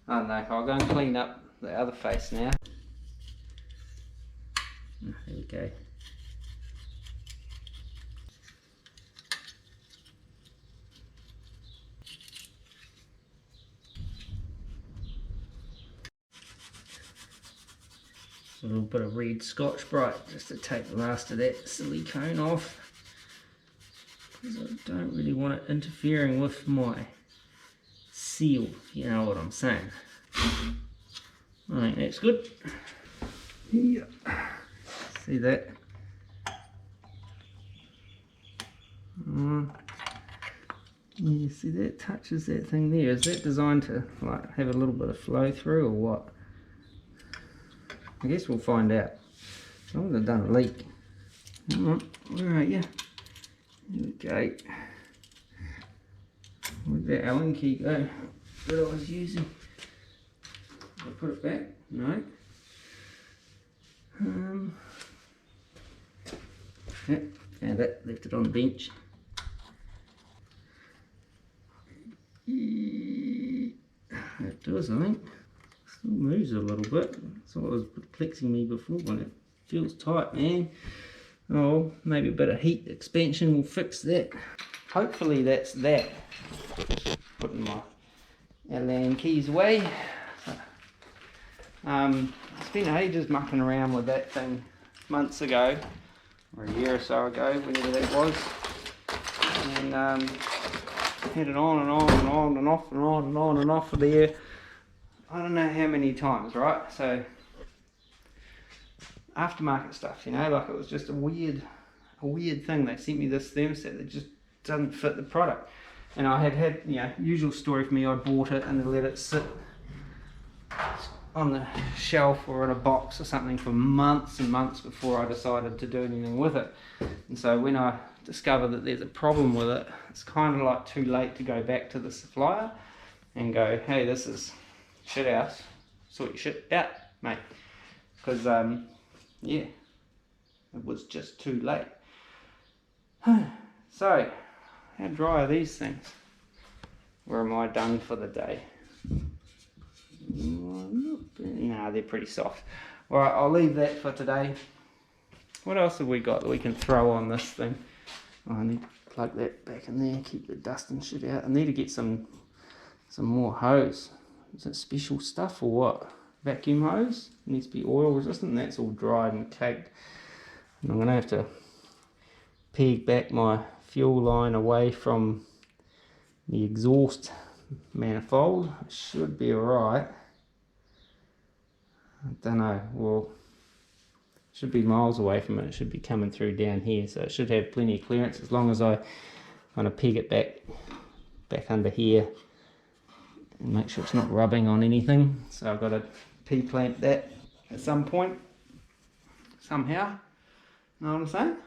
Oh no, I'll go and clean up the other face now. There we go. A little bit of red Scotch Brite just to take the last of that silicone off, because I don't really want it interfering with my seal, if you know what I'm saying. I think that's good. Yeah. See that? Yeah, see that touches that thing there. Is that designed to like have a little bit of flow through or what? I guess we'll find out. I would have done a leak. Come on, where are you? Here we go. Where'd that Allen key go that I was using? Did I put it back? No. Yeah, found it, left it on the bench. That does, I think. Still moves a little bit. That's what was perplexing me before. When it feels tight, man. Oh, maybe a bit of heat expansion will fix that. Hopefully that's that. Putting my Ls1 keys away. Spent ages mucking around with that thing months ago, or a year or so ago, whenever that was, and had it on and on and on and off and on and on and off there. I don't know how many times, right? So aftermarket stuff, you know, like it was just a weird thing. They sent me this thermostat that just doesn't fit the product, and I had, you know, usual story for me. I bought it and then let it sit on the shelf or in a box or something for months and months before I decided to do anything with it. And so when I discover that there's a problem with it, it's kind of like too late to go back to the supplier and go, hey, this is shit house, sort your shit out, mate. Because yeah, it was just too late. So how dry are these things? Or am I done for the day? Nah, they're pretty soft. Alright, I'll leave that for today. What else have we got that we can throw on this thing? Oh, I need to plug that back in there, keep the dust and shit out. I need to get some more hose. Is it special stuff or what? Vacuum hose? It needs to be oil resistant, and that's all dried and caked. And I'm going to have to peg back my fuel line away from the exhaust manifold. It should be alright. I don't know, well, it should be miles away from it. It should be coming through down here, so it should have plenty of clearance as long as I kind of peg it back under here and make sure it's not rubbing on anything. So I've got to P-plant that at some point, somehow. Know what I'm saying?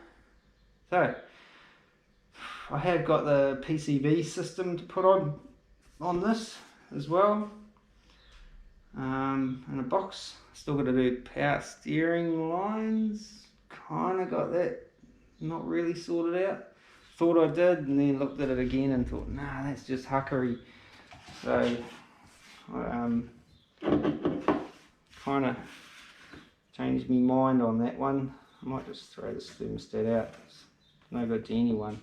So I have got the PCV system to put on this as well. In a box. Still got to do power steering lines. Kind of got that not really sorted out. Thought I did, and then looked at it again and thought, nah, that's just huckery. So I kind of changed my mind on that one. I might just throw this thermostat out. It's no good to anyone.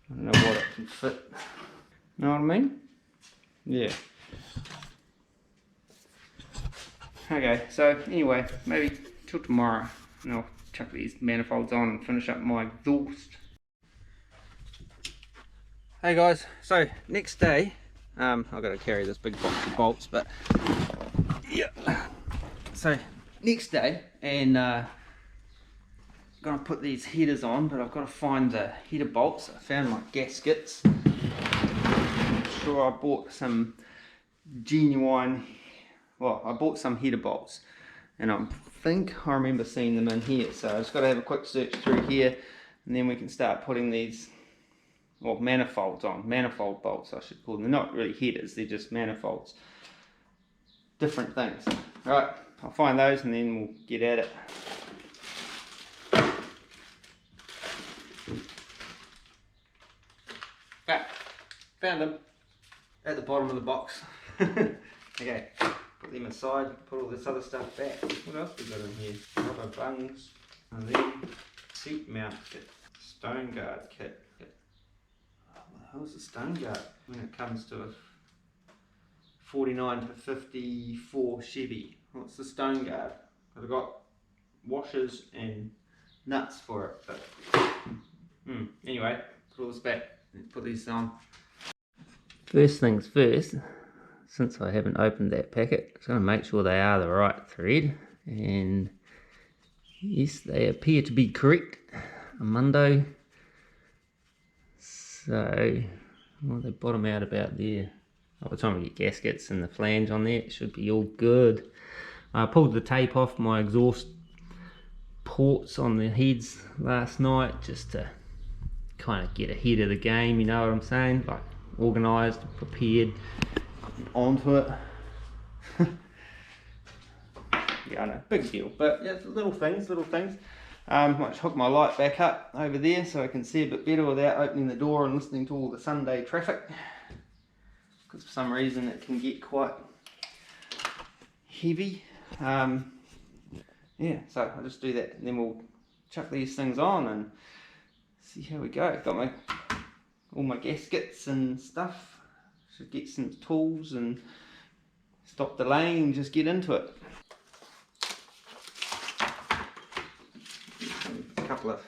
I don't know what it can fit. Know what I mean? Yeah. Okay, so anyway, maybe till tomorrow, and I'll chuck these manifolds on and finish up my exhaust. Hey guys, so next day, I've got to carry this big box of bolts, but yeah. So next day, and gonna put these headers on, but I've got to find the header bolts. I found my gaskets. I'm sure I bought some genuine. Well, I bought some header bolts, and I think I remember seeing them in here. So I just got to have a quick search through here, and then we can start putting these, well, manifolds on. Manifold bolts, I should call them. They're not really headers; they're just manifolds. Different things. All right, I'll find those, and then we'll get at it. Ah, found them at the bottom of the box. Okay. Put them aside, put all this other stuff back. What else we got in here? Rubber bungs, and then seat mount kit, stone guard kit. Oh, what the hell is a stone guard when it comes to a 49 to 54 Chevy? What's the stone guard? I've got washers and nuts for it, but anyway, put all this back and put these on. First things first. Since I haven't opened that packet, I'm going to make sure they are the right thread, and yes, they appear to be correct. Amundo. So, well, they bottom out about there. By the time we get gaskets and the flange on there, it should be all good. I pulled the tape off my exhaust ports on the heads last night just to kind of get ahead of the game, you know what I'm saying? Like organised, prepared. Onto it. Yeah, I know, big deal, but yeah, little things. Might hook my light back up over there so I can see a bit better without opening the door and listening to all the Sunday traffic, because for some reason it can get quite heavy. Yeah, so I'll just do that, and then we'll chuck these things on and see how we go. Got all my gaskets and stuff. Should get some tools and stop delaying and just get into it. A couple of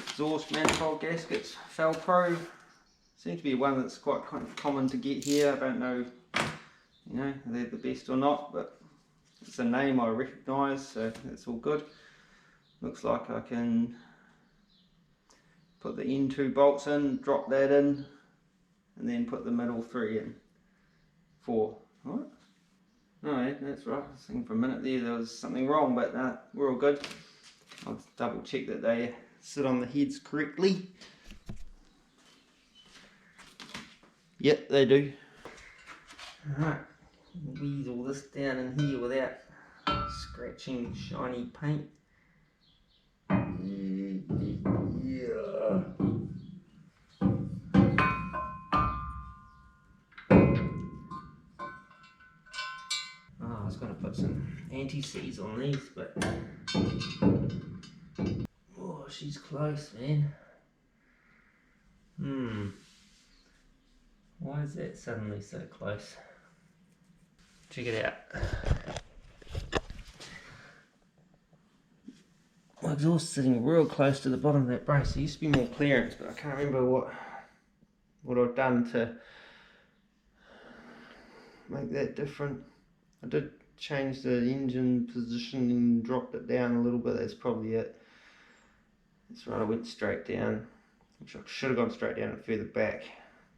exhaust manifold gaskets, Felpro. Seems to be one that's quite kind of common to get here. I don't know, you know, if they're the best or not, but it's a name I recognise, so that's all good. Looks like I can put the N2 bolts in, drop that in, and then put the middle 3 in. 4. What? Oh yeah, that's right. I was thinking for a minute there was something wrong, but we're all good. I'll double check that they sit on the heads correctly. Yep, they do. Alright, weasel this down in here without scratching shiny paint. Yeah. I was going to put some anti-seize on these, but oh, she's close, man. Why is that suddenly so close? Check it out. My exhaust sitting real close to the bottom of that brace. There used to be more clearance, but I can't remember what I've done to make that different. I did change the engine position and dropped it down a little bit. That's probably it. That's right, I went straight down, which I should have gone straight down and further back,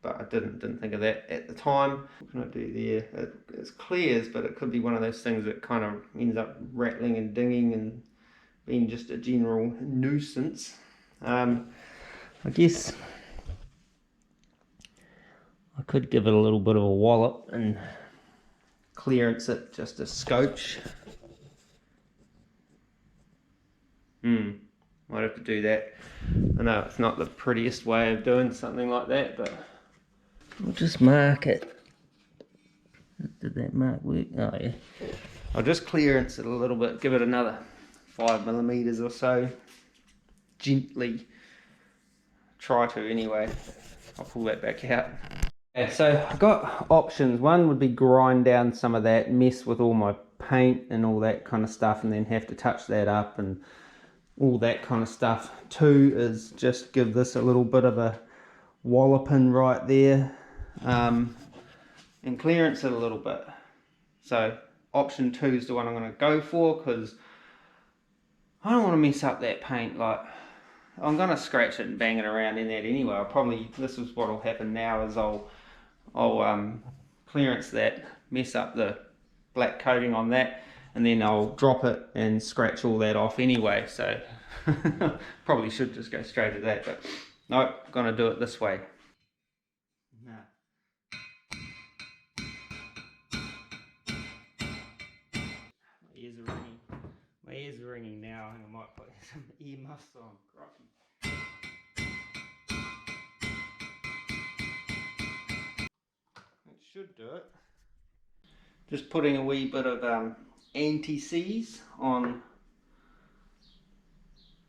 but I didn't think of that at the time. What can I do there? It's clears, but it could be one of those things that kind of ends up rattling and dinging and being just a general nuisance. I I guess I could give it a little bit of a wallop and clearance it just a scotch. Might have to do that. I know it's not the prettiest way of doing something like that, but I'll just mark it. Did that mark work? Oh yeah. I'll just clearance it a little bit, give it another 5mm or so. Gently. Try to anyway. I'll pull that back out. Yeah, so I've got options. One would be grind down some of that, mess with all my paint and all that kind of stuff, and then have to touch that up and all that kind of stuff. Two is just give this a little bit of a walloping right there, and clearance it a little bit. So option 2 is the one I'm going to go for, because I don't want to mess up that paint. Like, I'm going to scratch it and bang it around in that anyway. This is what will happen now, is I'll clearance that, mess up the black coating on that, and then I'll drop it and scratch all that off anyway. So probably should just go straight to that, but nope, gonna do it this way. Nah. My ears are ringing now. I think I might put some earmuffs on. Crikey. It should do it. Just putting a wee bit of anti-seize on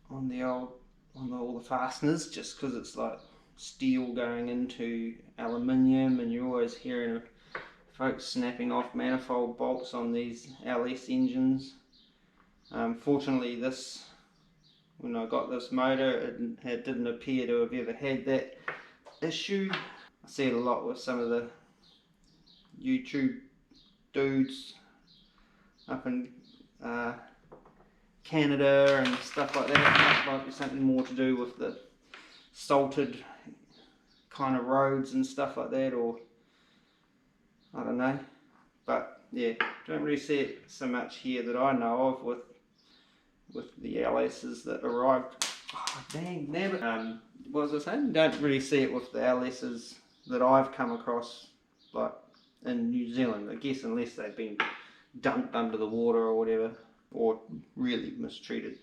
all the fasteners, just because it's like steel going into aluminium, and you're always hearing folks snapping off manifold bolts on these LS engines. Fortunately, when I got this motor, it didn't appear to have ever had that issue. I see it a lot with some of the YouTube dudes up in Canada and stuff like that. It might be something more to do with the salted kind of roads and stuff like that, or I don't know. But yeah, don't really see it so much here that I know of with the LS's that arrived. Oh, dang, nabbit. What was I saying? Don't really see it with the LS's that I've come across, like in New Zealand, I guess, unless they've been dumped under the water or whatever, or really mistreated.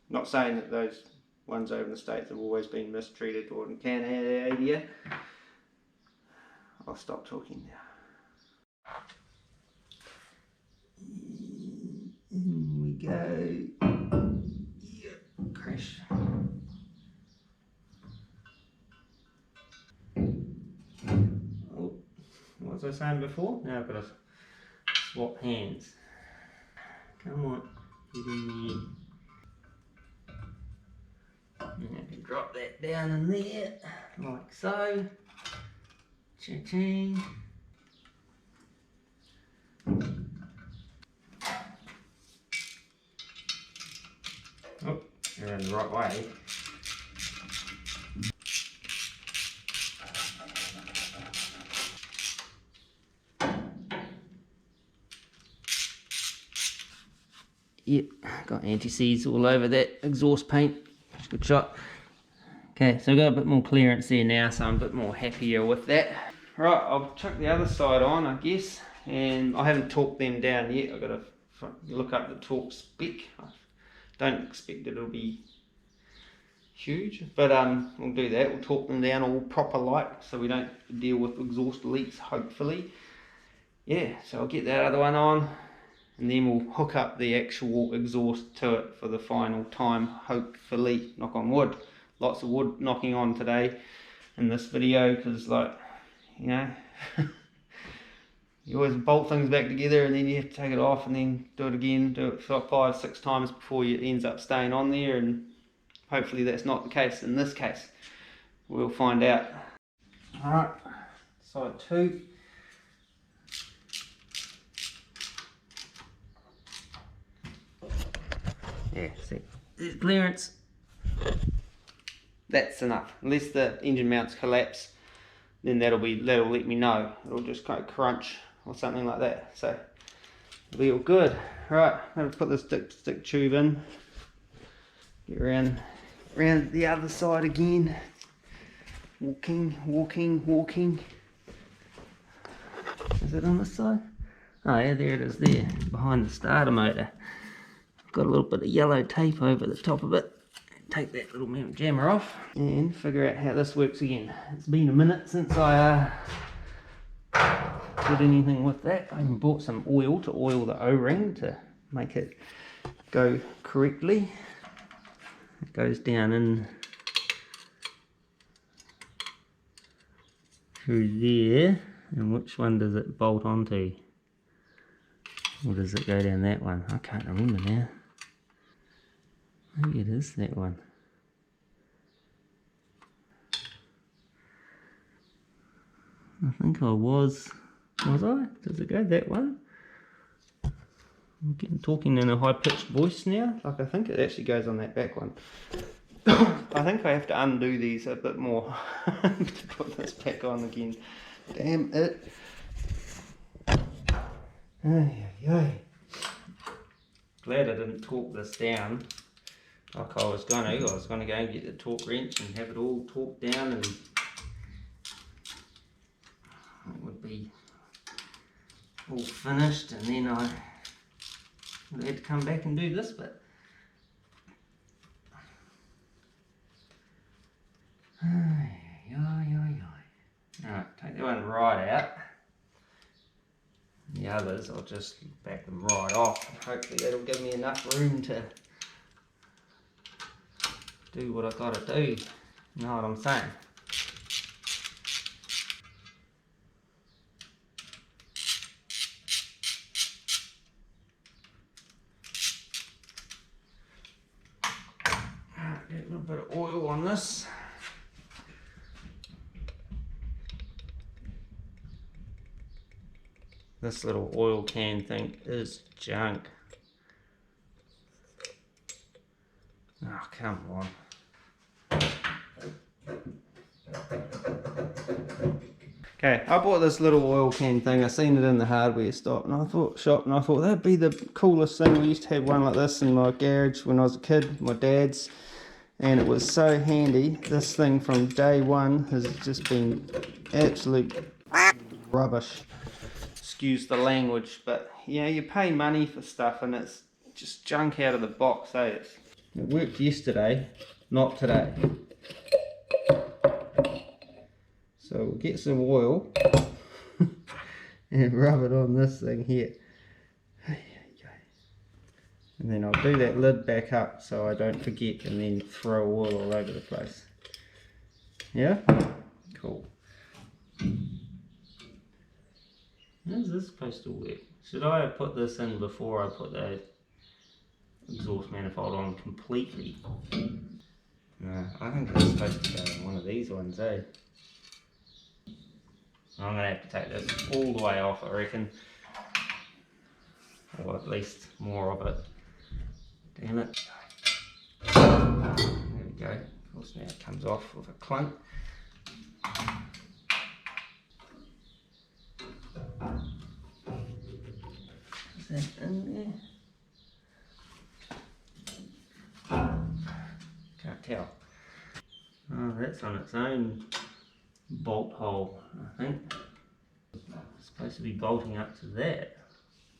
Not saying that those ones over in the States have always been mistreated, or in Canada. I'll stop talking now. In we go. Yeah, crash. Oh, what was I saying before? Now I've got to swap hands. Come on, get in there. And I can drop that down in there, like so. Cha-ching. Oh, you're in the right way. Yep, got anti-seize all over that exhaust paint. Good shot. Okay, so I've got a bit more clearance there now, so I'm a bit more happier with that. Right, I'll chuck the other side on, I guess, and I haven't torqued them down yet. I've got to look up the torque spec. I don't expect it'll be huge, but we'll do that. We'll torque them down all proper like, so we don't deal with exhaust leaks, hopefully. Yeah, so I'll get that other one on, and then we'll hook up the actual exhaust to it for the final time, hopefully. Knock on wood. Lots of wood knocking on today in this video, because, like, you know, you always bolt things back together and then you have to take it off and then do it again, do it 5-6 times before it ends up staying on there, and hopefully that's not the case in this case. We'll find out. Alright, side 2. Yeah, see, there's clearance. That's enough. Unless the engine mounts collapse, then that'll let me know. It'll just go crunch or something like that. So it'll be all good. Right, I'm gonna put this dipstick tube in. Get around Round the other side again. Walking. Is it on this side? Oh yeah, there it is there, behind the starter motor. Got a little bit of yellow tape over the top of it. Take that little jammer off and figure out how this works again. It's been a minute since I did anything with that. I even bought some oil to oil the O-ring to make it go correctly. It goes down in through there. And which one does it bolt onto? Or does it go down that one? I can't remember now. Maybe it is that one. I think I was I? Does it go that one? I'm talking in a high-pitched voice now. Like I think it actually goes on that back one. I think I have to undo these a bit more to put this back on again. Damn it. Ay. Glad I didn't torque this down like I was gonna. I was gonna go and get the torque wrench and have it all torqued down, and it would be all finished, and then I had to come back and do this bit. Alright, take that one right out. The others, I'll just back them right off, and hopefully that'll give me enough room to do what I gotta do. You know what I'm saying? Get a little bit of oil on this. This little oil can thing is junk. Oh, come on. Okay, I bought this little oil can thing. I seen it in the hardware shop, and I thought that'd be the coolest thing. We used to have one like this in my garage when I was a kid, my dad's, and it was so handy. This thing from day one has just been absolute rubbish. Excuse the language, but yeah, you pay money for stuff and it's just junk out of the box, eh? It worked yesterday, not today. So we'll get some oil and rub it on this thing here. And then I'll do that lid back up so I don't forget and then throw oil all over the place. Yeah? Cool. How's this supposed to work? Should I have put this in before I put the exhaust manifold on completely? No, I think it's supposed to go in one of these ones, eh? I'm going to have to take this all the way off, I reckon. Or at least more of it. Damn it. There we go. Of course now it comes off with a clunk. Is that in there? Can't tell. Oh, that's on its own bolt hole, I think. It's supposed to be bolting up to that,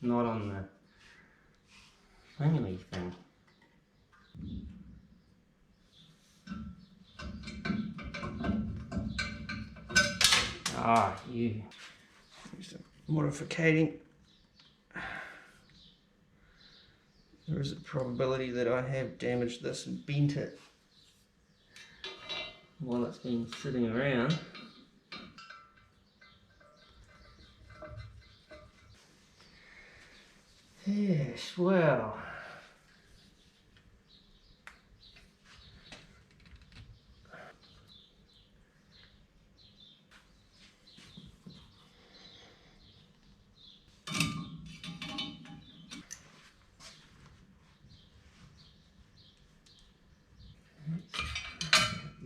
not on the thingy thing. Ah, you. Modificating. There is a probability that I have damaged this and bent it while it's been sitting around. Yes, well.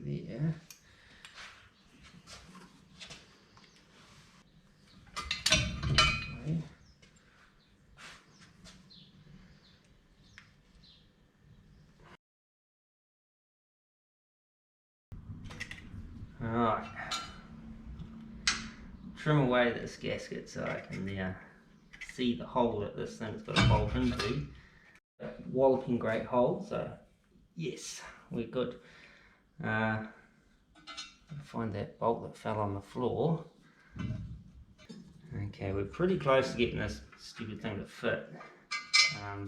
There. Okay. Alright. Trim away this gasket so I can now see the hole that this thing's got to bolt into. A walloping great hole, so yes, we're good. Find that bolt that fell on the floor. Okay, we're pretty close to getting this stupid thing to fit,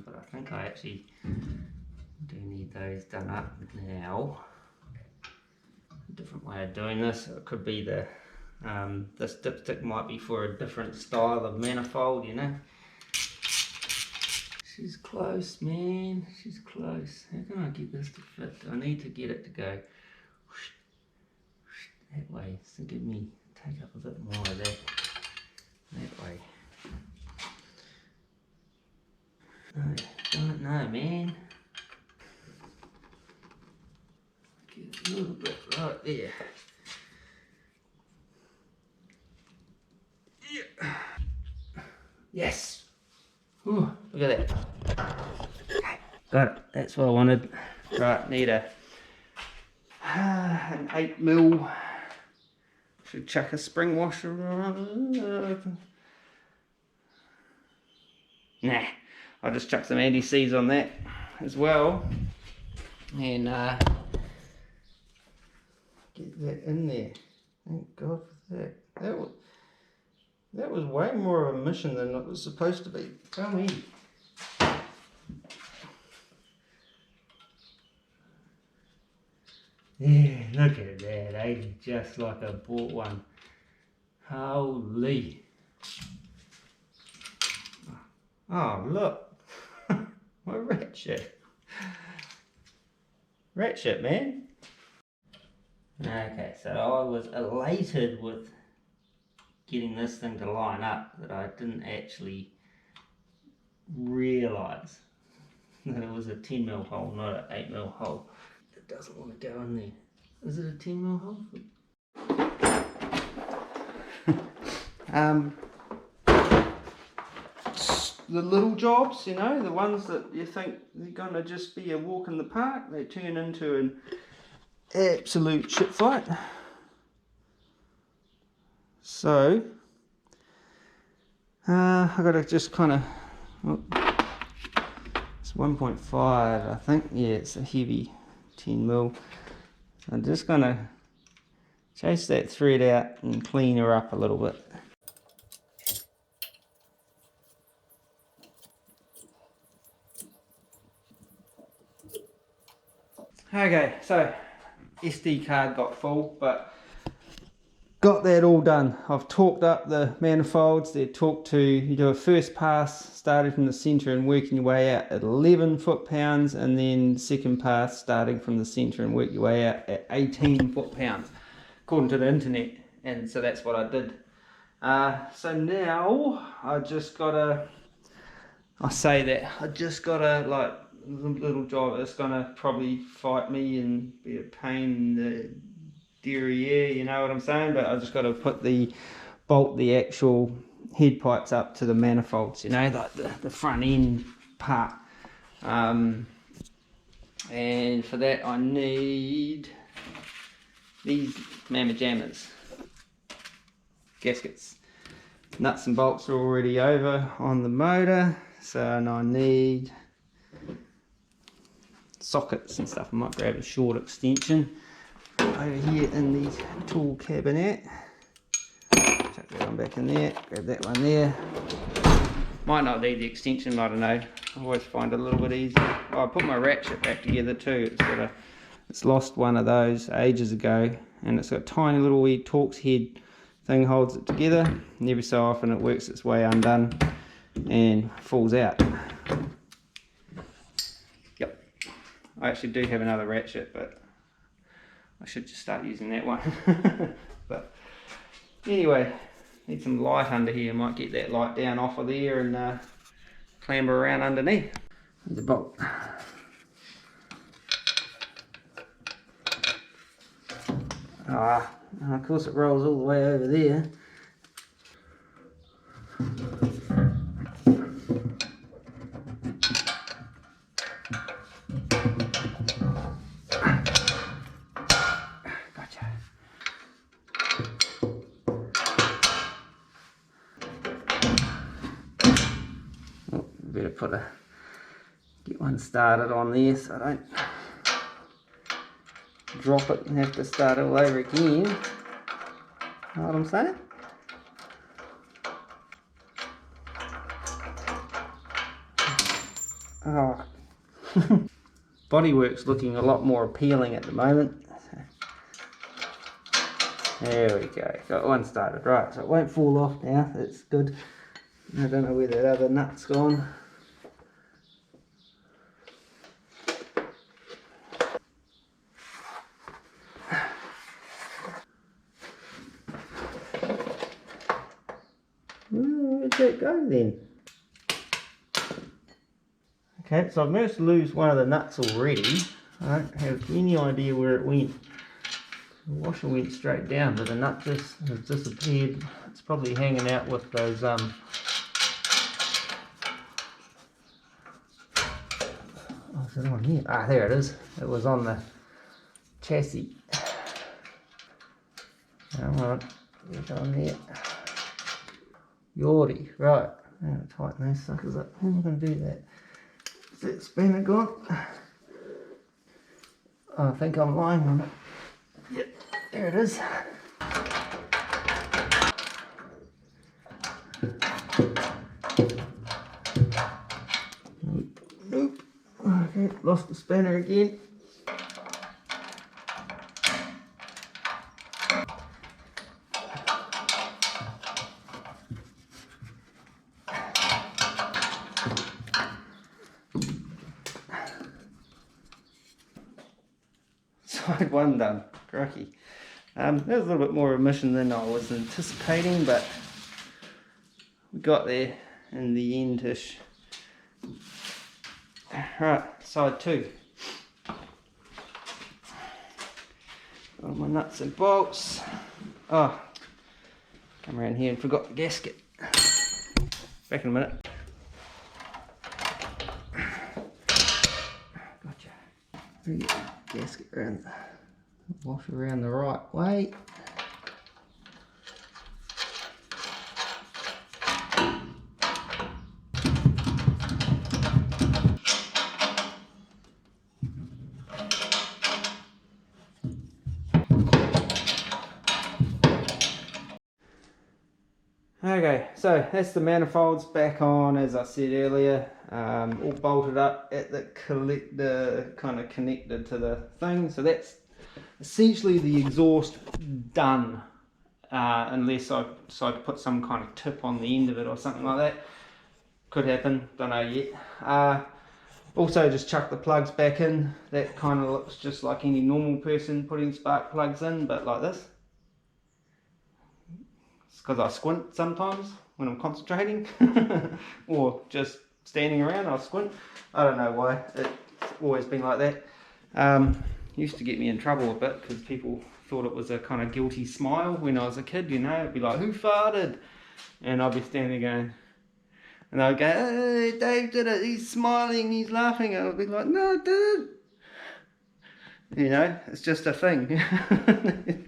but I think I actually do need those done up now. A different way of doing this, it could be the this dipstick might be for a different style of manifold, you know. She's close, man, she's close. How can I get this to fit? I need to get it to go that way, so give me, take up a bit more of that way. No, don't know, man. Get a little bit right there. Yeah. Yes. Ooh, look at that. Okay, got it. That's what I wanted. Right, need an 8mm. Should chuck a spring washer around. Nah, I'll just chuck some anti-seize on that as well, and get that in there. Thank God for that. That was way more of a mission than it was supposed to be. Come in. Yeah, look at that, eh? Just like I bought one. Holy. Oh, look. My ratchet. Ratchet, man. Okay, so I was elated with getting this thing to line up that I didn't actually realise that it was a 10mm hole, not an 8mm hole. It doesn't want to go in there. Is it a 10mm hole? The little jobs, you know, the ones that you think they're gonna just be a walk in the park, they turn into an absolute shit fight. So I gotta just kind of, it's 1.5 I think, yeah, it's a heavy 10mm. So I'm just gonna chase that thread out and clean her up a little bit. Okay, so SD card got full, but got that all done. I've torqued up the manifolds. They're torqued to, you do a first pass starting from the centre and working your way out at 11 foot-pounds, and then second pass starting from the centre and work your way out at 18 foot-pounds, according to the internet. And so that's what I did. So now I just gotta, I say that, I just gotta, like, the little job that's gonna probably fight me and be a pain in the derriere, you know what I'm saying, but I just got to bolt the actual head pipes up to the manifolds, you know, like the front end part, and for that I need these mamma jammers gaskets. Nuts and bolts are already over on the motor, so I need sockets and stuff. I might grab a short extension over here in the tool cabinet. Chuck that one back in there, grab that one there. Might not need the extension, I don't know. I always find it a little bit easier. Oh, I put my ratchet back together too. It's lost one of those ages ago, and it's got a tiny little wee Torx head thing, holds it together, and every so often it works its way undone and falls out. Yep, I actually do have another ratchet, but I should just start using that one. But anyway, need some light under here. Might get that light down off of there and clamber around underneath. There's a bolt. Of course it rolls all the way over there. get one started on there so I don't drop it and have to start all over again. Know what I'm saying? Oh. Bodywork's looking a lot more appealing at the moment. There we go, got one started. Right, so it won't fall off now, that's good. I don't know where that other nut's gone. Where'd that go then? Okay, so I've managed to lose one of the nuts already. I don't have any idea where it went. The washer went straight down, but the nut just has disappeared. It's probably hanging out with those oh, is it on here? Ah, there it is. It was on the chassis. Come on, get on there. Yorty, right. I'm going to tighten those suckers up. How am I going to do that? Is that spanner gone? Oh, I think I'm lying on it. Yep, there it is. Nope. Okay, lost the spanner again. Side one done, crikey. That was a little bit more of a mission than I was anticipating, but we got there in the end-ish. Right, side two. Got my nuts and bolts. Oh, come around here and forgot the gasket. Back in a minute. Gotcha. Get the gasket around, wash around the right way. Okay, so that's the manifolds back on, as I said earlier, all bolted up at the collector, kind of connected to the thing. So that's essentially the exhaust done, unless I decide to put some kind of tip on the end of it or something like that. Could happen, don't know yet. Also just chuck the plugs back in. That kind of looks just like any normal person putting spark plugs in, but like this. Because I squint sometimes when I'm concentrating or just standing around, I squint. I don't know why, it's always been like that. Used to get me in trouble a bit because people thought it was a kind of guilty smile when I was a kid, you know. It'd be like, who farted? And I'd be standing going, and they'd go, hey, Dave did it, he's smiling, he's laughing. And I'd be like, no, I didn't. You know, it's just a thing.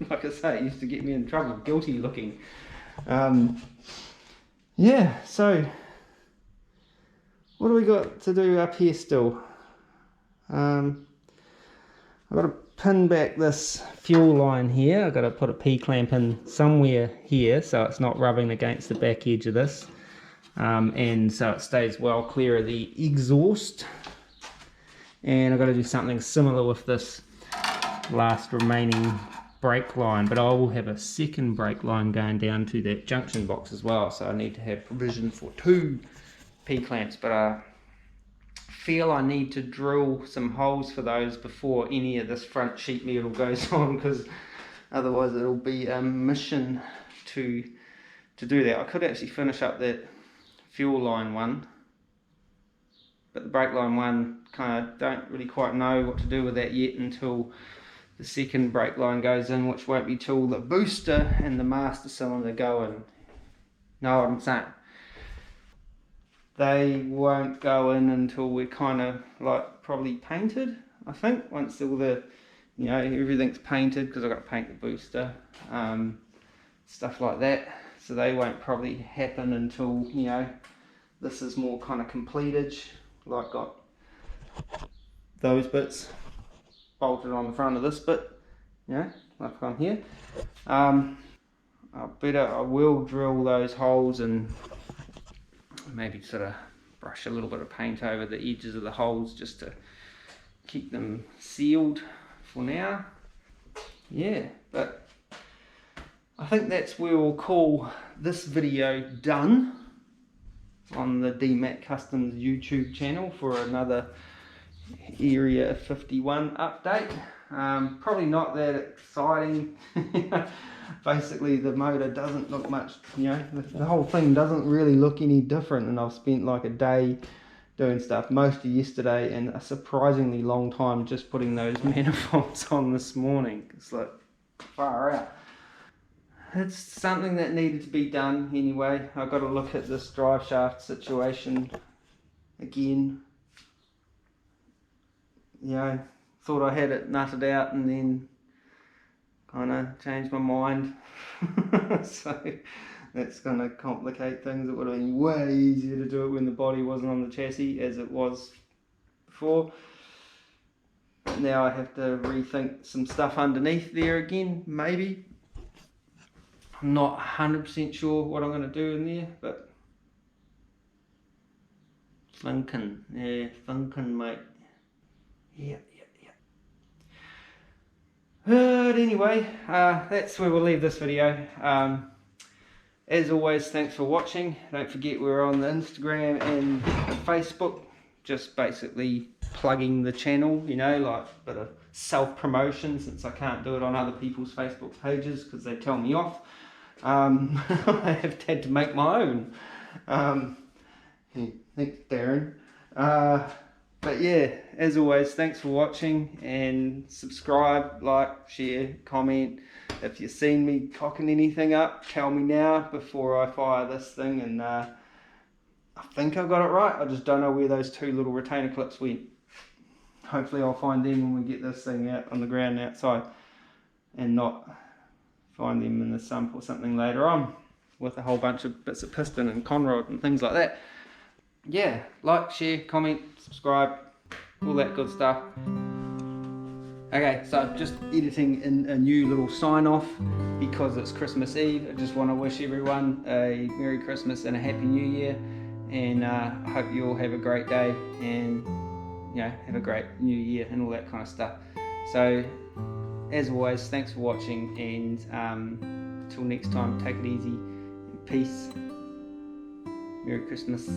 Like I say, it used to get me in trouble, guilty looking. Yeah, so what do we got to do up here still? I've got to pin back this fuel line here. I've got to put a P-clamp in somewhere here so it's not rubbing against the back edge of this, and so it stays well clear of the exhaust. And I've got to do something similar with this last remaining brake line, but I will have a second brake line going down to that junction box as well, so I need to have provision for 2 P-clamps, but I feel I need to drill some holes for those before any of this front sheet metal goes on, because otherwise it'll be a mission to do that. I could actually finish up that fuel line one, but the brake line one, kind of don't really quite know what to do with that yet until the second brake line goes in, which won't be till the booster and the master cylinder go in. Know what I'm saying? They won't go in until we're kind of like probably painted, I think, once all the, you know, everything's painted, because I've got to paint the booster, stuff like that. So they won't probably happen until, you know, This is more kind of completed, like got those bits bolted on the front of this bit, you know, like on here. I will drill those holes and maybe sort of brush a little bit of paint over the edges of the holes just to keep them sealed for now. Yeah, but I think that's where we'll call this video done on the DMAT Customs YouTube channel for another Area 51 update. Probably not that exciting. Basically the motor doesn't look much, you know, the whole thing doesn't really look any different, and I've spent like a day doing stuff, most of yesterday, and a surprisingly long time just putting those manifolds on this morning. It's like far out. It's something that needed to be done anyway. I've got to look at this drive shaft situation again. You know, thought I had it nutted out and then kind of changed my mind. So that's going to complicate things. It would have been way easier to do it when the body wasn't on the chassis as it was before. But now I have to rethink some stuff underneath there again, maybe. I'm not 100% sure what I'm going to do in there, but thinking, mate. Yeah. But anyway, that's where we'll leave this video. As always, thanks for watching. Don't forget we're on the Instagram and Facebook, just basically plugging the channel, you know, like a bit of self-promotion, since I can't do it on other people's Facebook pages because they tell me off. I have had to make my own. Thanks, Darren. But yeah, as always, thanks for watching, and subscribe, like, share, comment. If you've seen me cocking anything up, tell me now before I fire this thing. And I think I got it right. I just don't know where those two little retainer clips went. Hopefully I'll find them when we get this thing out on the ground outside, and not find them in the sump or something later on with a whole bunch of bits of piston and conrod and things like that. Yeah, like, share, comment, subscribe, all that good stuff. Okay, so just editing in a new little sign off because it's Christmas Eve. I just want to wish everyone a Merry Christmas and a Happy New Year, and I hope you all have a great day and, you know, have a great New Year and all that kind of stuff. So as always, thanks for watching, and until next time, take it easy and peace. Merry Christmas.